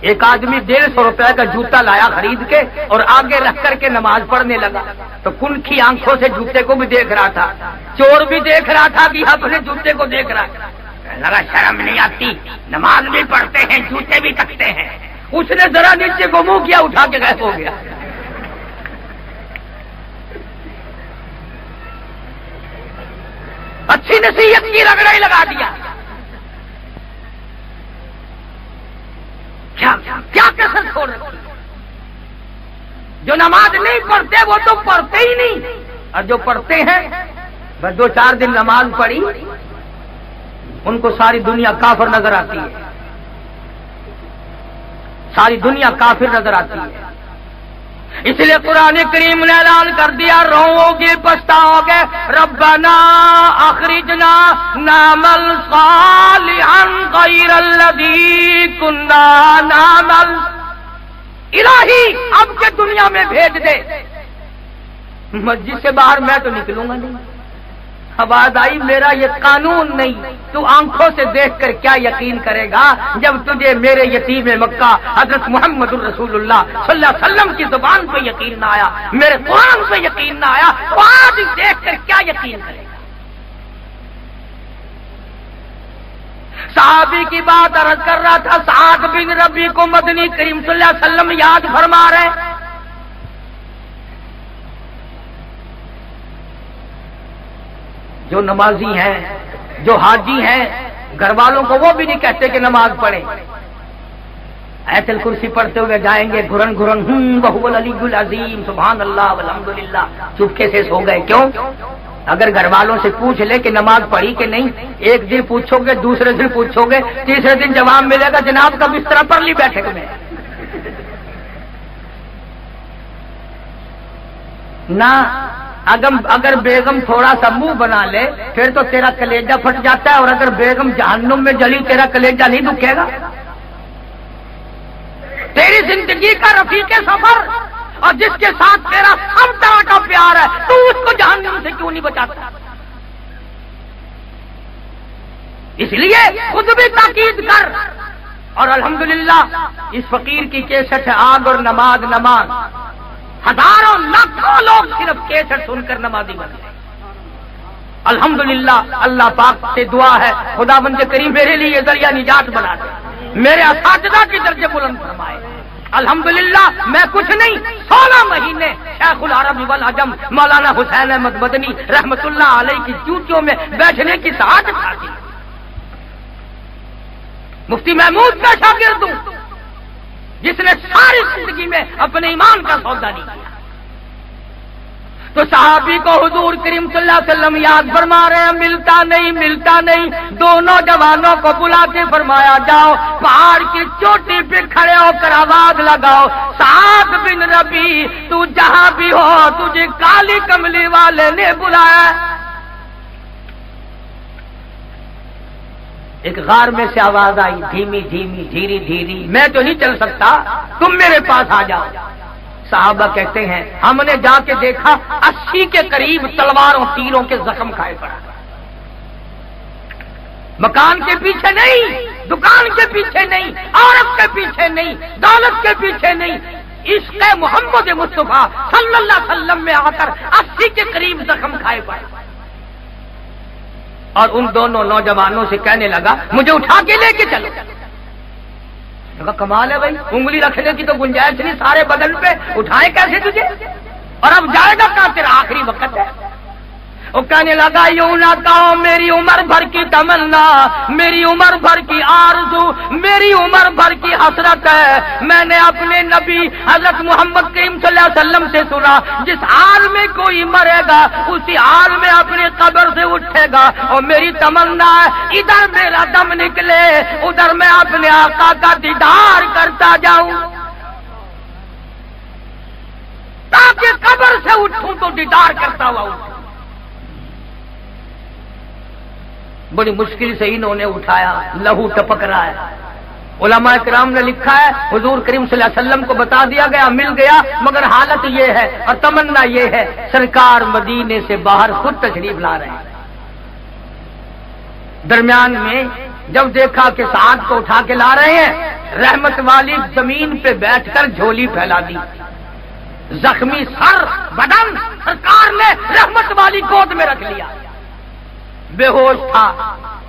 ایک آدمی 150 روپے کا جوتا لایا خرید کے اور آگے رکھ کر کے نماز پڑھنے لگا، تو کنکھی آنکھوں سے جوتے کو بھی دیکھ رہا تھا، چور بھی دیکھ رہا تھا کہ اپنے جوتے کو دیکھ رہا تھا۔ ذرا شرم نہیں آتی؟ نماز بھی پڑھتے ہیں، جوتے بھی رکھتے ہیں۔ اس نے ذرا نیچے کو منہ کیا، اٹھا کے غائب ہو گیا۔ اچھی نصیحت کی رگڑائی لگا دیا۔ کیا کسر چھوڑ رکھی؟ جو نماز نہیں پڑھتے وہ تو پڑھتے ہی نہیں، اور جو پڑھتے ہیں بس 2-4 دن نماز پڑھی ان کو ساری دنیا کافر نظر آتی ہے، ساری دنیا کافر نظر آتی ہے۔ اس لیے قرآن کریم نے اعلان کر دیا رو گے پچھتاؤ گے، ربنا اخرجنا نعمل صالحا غیر الذی کنا نعمل، الہی اب کے دنیا میں بھیج دے۔ مسجد سے باہر میں تو نکلوں گا نہیں۔ آواز آئی میرا یہ قانون نہیں، تو آنکھوں سے دیکھ کر کیا یقین کرے گا جب تجھے میرے یتیم مکہ حضرت محمد الرسول اللہ صلی اللہ علیہ وسلم کی زبان پہ یقین نہ آیا، میرے قرآن پہ یقین نہ آیا، تو آج دیکھ کر کیا یقین کرے گا؟ صحابی کی بات عرض کر رہا تھا، سعد بن ربی کو مدنی کریم صلی اللہ علیہ وسلم یاد فرما رہے۔ جو نمازی ہیں، جو حاجی ہیں، گھر والوں کو وہ بھی نہیں کہتے کہ نماز پڑھیں، آیت الکرسی پڑھتے ہوئے جائیں گے گھرن گھرن وہو العلی العظیم سبحان اللہ والحمدللہ، چپکے سے سو گئے۔ کیوں؟ اگر گھر والوں سے پوچھ لے کہ نماز پڑھی کہ نہیں، ایک دن پوچھو گے، دوسرے دن پوچھو گے، تیسرے دن جواب ملے گا جناب کا بستر پر لی بیٹھے میں نہ۔ اگر بیگم تھوڑا سا منہ بنا لے پھر تو تیرا کلیجہ پھٹ جاتا ہے، اور اگر بیگم جہنم میں جلی تیرا کلیجہ نہیں دکھے گا۔ تیری زندگی کا رفیق سفر اور جس کے ساتھ تیرا سب طرح کا پیار ہے، تو اس کو جہنم سے کیوں نہیں بچاتا؟ اس لیے خود بھی تاکید کر. اور الحمدللہ اس فقیر کی کیسٹ ہے آگ اور نماز نماز. ہزاروں لاکھوں لوگ صرف کیسٹ سن کر نمازی بن گئے. الحمدللہ اللہ پاک سے دعا ہے خدا بند کریم میرے لیے یہ ذریعہ نجات بنا دے, میرے اساتذہ کے درجے بلند فرمائے. الحمدللہ میں کچھ نہیں 16 مہینے شیخ العرب والعجم مولانا حسین احمد مدنی رحمت اللہ علیہ کی چوٹیوں میں بیٹھنے کی سعادت حاصل. مفتی محمود کا شاگرد ہوں جس نے ساری زندگی میں اپنے ایمان کا سودا نہیں کیا. تو صحابی کو حضور کریم صلی اللہ علیہ وسلم یاد فرما رہے ہیں ملتا نہیں. دونوں جوانوں کو بلا کے فرمایا جاؤ پہاڑ کی چوٹی پہ کھڑے ہو کر آواز لگاؤ سعد بن ربی تو جہاں بھی ہو تجھے کالی کملی والے نے بلایا. ایک غار میں سے آواز آئی دھیمی دھیری میں تو نہیں چل سکتا تم میرے پاس آ جاؤ. صحابہ کہتے ہیں ہم نے جا کے دیکھا 80 کے قریب تلواروں تیروں کے زخم کھائے پڑا. مکان کے پیچھے نہیں, دکان کے پیچھے نہیں, عورت کے پیچھے نہیں, دولت کے پیچھے نہیں, عشق محمد مصطفیٰ صلی اللہ علیہ وسلم میں آ کر 80 کے قریب زخم کھائے پڑے. اور ان دونوں نوجوانوں سے کہنے لگا مجھے اٹھا کے لے کے چلو. کمال ہے بھائی, انگلی رکھنے کی تو گنجائش نہیں, سارے بدن پہ اٹھائے کیسے تجھے, اور اب جائے گا کہاں, تیرا آخری وقت ہے. وہ کہنے لگا یوں نہ کہو میری عمر بھر کی تمنا, میری عمر بھر کی آرزو, میری عمر بھر کی حسرت ہے. میں نے اپنے نبی حضرت محمد کریم صلی اللہ علیہ وسلم سے سنا جس حال میں کوئی مرے گا اسی حال میں اپنی قبر سے اٹھے گا, اور میری تمنا ہے ادھر میرا دم نکلے ادھر میں اپنے آقا کا دیدار کرتا جاؤں, تاکہ قبر سے اٹھوں تو دیدار کرتا ہوا اٹھوں. بڑی مشکل سے انہوں نے اٹھایا, لہو ٹپک رہا ہے. علماء کرام نے لکھا ہے حضور کریم صلی اللہ علیہ وسلم کو بتا دیا گیا مل گیا, مگر حالت یہ ہے اور تمنا یہ ہے سرکار مدینے سے باہر خود تشریف لا رہے ہیں. درمیان میں جب دیکھا کہ سعد کو اٹھا کے لا رہے ہیں, رحمت والی زمین پہ بیٹھ کر جھولی پھیلا دی, زخمی سر بدن سرکار نے رحمت والی گود میں رکھ لیا. بے ہوش تھا,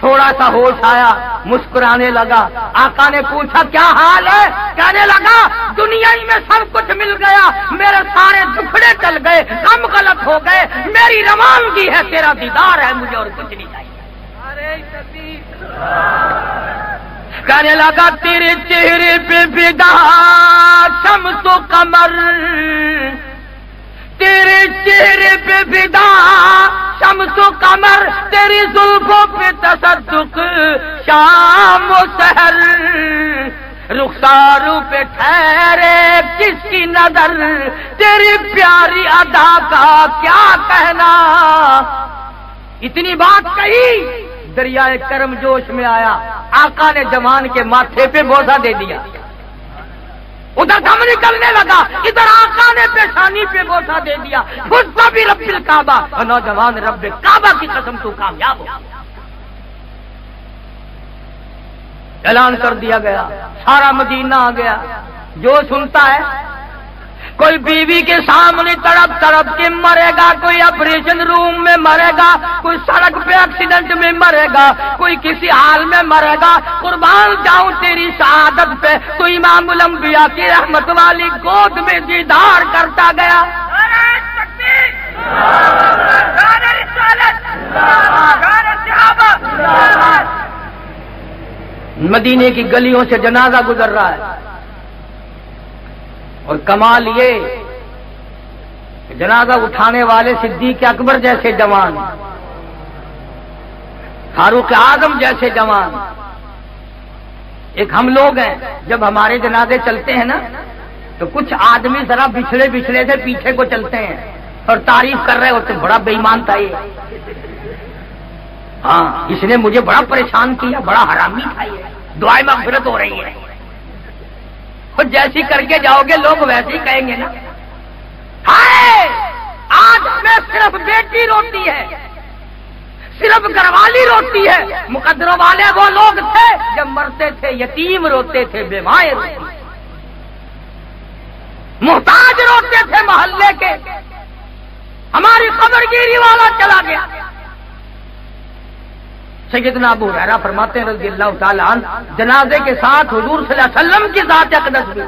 تھوڑا سا ہوش آیا, مسکرانے لگا. آقا نے پوچھا کیا حال ہے, کہنے لگا دنیا میں سب کچھ مل گیا, میرے سارے دکھڑے چل گئے, کم غلط ہو گئے, میری روانگی ہے تیرا دیدار ہے, مجھے اور کچھ نہیں چاہیے. کہنے لگا تیرے چہرے پہ فدا شمس و قمر, تیرے چہرے پہ فدا شمس و قمر, تیری زلفوں پہ تصدق شام و سحر, رخساروں پہ ٹھہرے کس کی نظر, تیری پیاری ادا کا کیا کہنا. اتنی بات کہی, دریائے کرم جوش میں آیا, آقا نے جوان کے ماتھے پہ بوسہ دے دیا, ادھر دم نکلنے لگا, ادھر آقا نے پیشانی پہ بوسہ دے دیا. خود بھی رب الکعبہ, اور نوجوان رب کعبہ کی قسم تو کامیاب ہو. اعلان کر دیا گیا, سارا مدینہ آ گیا. جو سنتا ہے کوئی بیوی کے سامنے تڑپ تڑپ کے مرے گا, کوئی آپریشن روم میں مرے گا, کوئی سڑک پہ ایکسیڈنٹ میں مرے گا, کوئی کسی حال میں مرے گا. قربان جاؤں تیری شہادت پہ, تو امام الانبیاء کی رحمت والی گود میں دیدار کرتا گیا. مدینے کی گلیوں سے جنازہ گزر رہا ہے, اور کمال یہ کہ جنازہ اٹھانے والے صدیق اکبر جیسے جوان, فاروق اعظم جیسے جوان. ایک ہم لوگ ہیں جب ہمارے جنازے چلتے ہیں نا تو کچھ آدمی ذرا بچھڑے بچھڑے سے پیچھے کو چلتے ہیں اور تعریف کر رہے ہوتے, بڑا بے ایمان تھا یہ, ہاں اس نے مجھے بڑا پریشان کیا, بڑا حرامی تھا یہ, دعائیں مغفرت ہو رہی ہے. اور جیسی کر کے جاؤ گے لوگ ویسے ہی کہیں گے نا. ہائے آج میں صرف بیٹی روتی ہے, صرف گھروالی روتی ہے، مقدروں والے وہ لوگ تھے جب مرتے تھے یتیم روتے تھے، بیوائیں روتی تھیں، محتاج روتے تھے محلے کے، ہماری قبر گیری والا چلا گیا۔ سیدنا ابو ہریرہ فرماتے ہیں رضی اللہ تعالی عنہ، جنازے کے ساتھ حضور صلی اللہ علیہ وسلم کی ذات اقدس بھی۔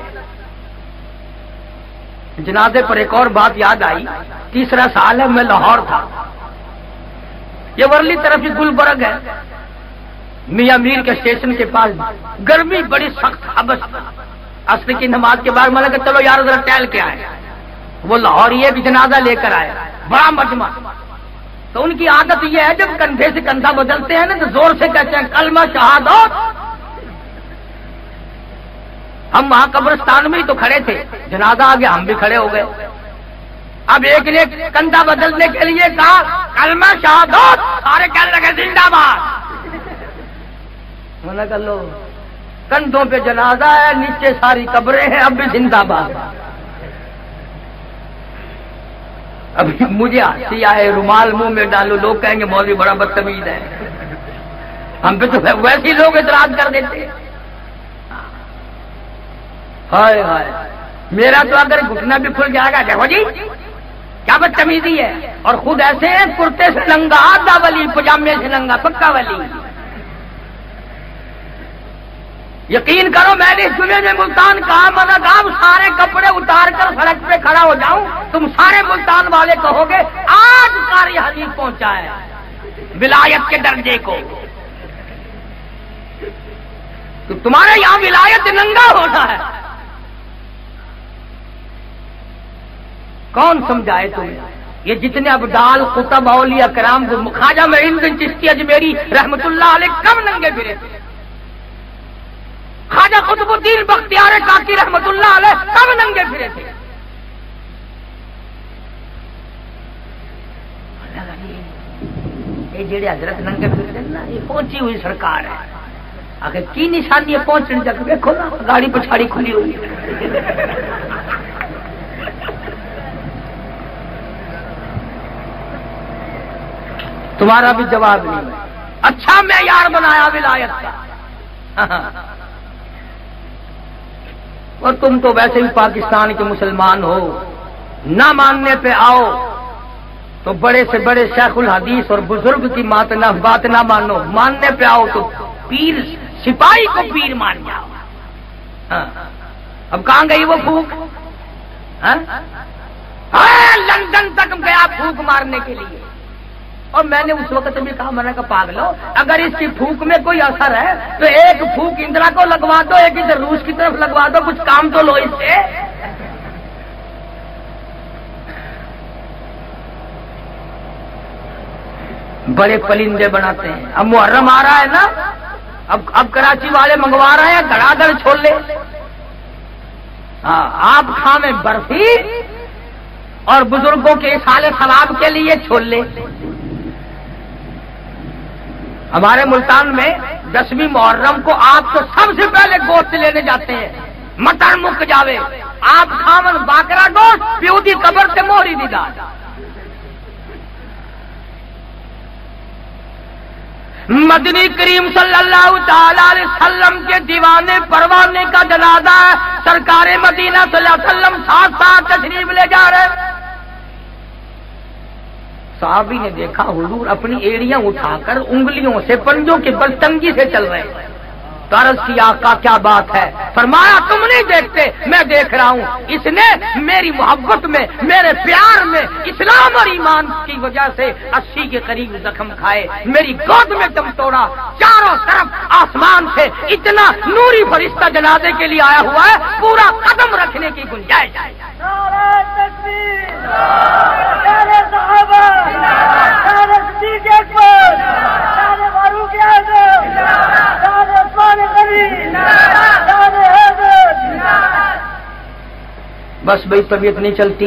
جنازے پر ایک اور بات یاد آئی، تیسرا سال ہے، میں لاہور تھا، یہ ورلی طرف ہی گلبرگ ہے، میاں میر کے اسٹیشن کے پاس گرمی بڑی سخت، حبس، عصر کی نماز کے بعد میں نے کہا چلو یار ذرا ٹہل کے آئے، وہ لاہور یہ بھی جنازہ لے کر آئے، بڑا مجمع، تو ان کی عادت یہ ہے جب کندھے سے کندھا بدلتے ہیں نا تو زور سے کہتے ہیں کلمہ شہادت۔ ہم وہاں قبرستان میں ہی تو کھڑے تھے، جنازہ آ گیا، ہم بھی کھڑے ہو گئے، اب ایک نے کندھا بدلنے کے لیے کہا کلمہ شہادت، سارے کہنے لگے زندہ باد۔ میں نے کہا لو، کندھوں پہ جنازہ ہے، نیچے ساری قبریں ہیں، اب بھی زندہ باد۔ ابھی مجھے ہنسی آئے، رومال منہ میں ڈالو، لوگ کہیں گے مولوی بڑا بدتمیز ہے، ہم پہ تو ویسے ہی لوگ اعتراض کر دیتے۔ ہائے ہائے، میرا تو اگر گھٹنا بھی کھل جائے گا، دیکھو جی کیا بدتمیزی ہے، اور خود ایسے ہیں کرتے سے ننگا، آدھا ولی، پجامے سے ننگا، پکا ولی۔ یقین کرو میں نے اس جمعے میں ملتان کہا، منا کہا سارے کپڑے اتار کر سڑک پہ کھڑا ہو جاؤں، تم سارے ملتان والے کہو گے آج قاری حدیث پہنچا ہے ولایت کے درجے کو، تو تمہارے یہاں ولایت ننگا ہونا ہے۔ کون سمجھائے تمہیں؟ یہ جتنے ابدال قطب اولیاء کرام، خواجہ معین بن چشتی اجمیری رحمت اللہ علیہ کم ننگے پھرے تھے، خواجہ قطب الدین بختیار کاکی رحمت اللہ علیہ کم ننگے پھرے تھے۔ یہ جڑے حضرت ننگے پھرتے ہیں نا، یہ پہنچی ہوئی سرکار ہے، آخر کی نشانی ہے پہنچنے تک؟ دیکھو نا گاڑی پچھاڑی کھلی ہوئی ہے۔ تمہارا بھی جواب نہیں، اچھا معیار بنایا ولایت کا، اور تم تو ویسے بھی پاکستان کے مسلمان ہو، نہ ماننے پہ آؤ تو بڑے سے بڑے شیخ الحدیث اور بزرگ کی بات نہ مانو، ماننے پہ آؤ تو پیر سپاہی کو پیر مان جاؤ۔ اب کہاں گئی وہ پھوک؟ لندن تک گیا پھوک مارنے کے لیے، اور میں نے اس وقت بھی کہا، میں نے کہا پاگلو، اگر اس کی پھوک میں کوئی اثر ہے تو ایک پھوک اندرا کو لگوا دو، ایک ادھر روس کی طرف لگوا دو، کچھ کام تو لو اس سے۔ بڑے پلندے بناتے ہیں۔ اب محرم آ رہا ہے نا، اب کراچی والے منگوا رہے ہیں دھڑا دھڑ چھولے، ہاں آپ کھاویں برفی اور بزرگوں کے اصالے ثواب کے لیے چھولے۔ ہمارے ملتان میں 10ویں محرم کو آپ تو سب سے پہلے گوشت لینے جاتے ہیں، مٹن مک جاوے، آپ کھاون باکرا گوشت، پیو دی قبر سے موہری دی داد۔ مدنی کریم صلی اللہ تعالی علیہ وسلم کے دیوانے پروانے کا جنازہ ہے، سرکار مدینہ صلی اللہ علیہ وسلم ساتھ ساتھ تشریف لے جا رہے۔ صحابی نے دیکھا حضور اپنی ایڑیاں اٹھا کر انگلیوں سے پنجوں کے بل تنگی سے چل رہے ہیں، تو عرض کی آقا کیا بات ہے؟ فرمایا تم نہیں دیکھتے، میں دیکھ رہا ہوں، اس نے میری محبت میں، میرے پیار میں، اسلام اور ایمان کی وجہ سے 80 کے قریب زخم کھائے، میری گود میں دم توڑا، چاروں طرف آسمان سے اتنا نوری فرشتہ جنازے کے لیے آیا ہوا ہے، پورا قدم رکھنے کی گنجائش ہے۔ بس بھائی طبیعت نہیں چلتی،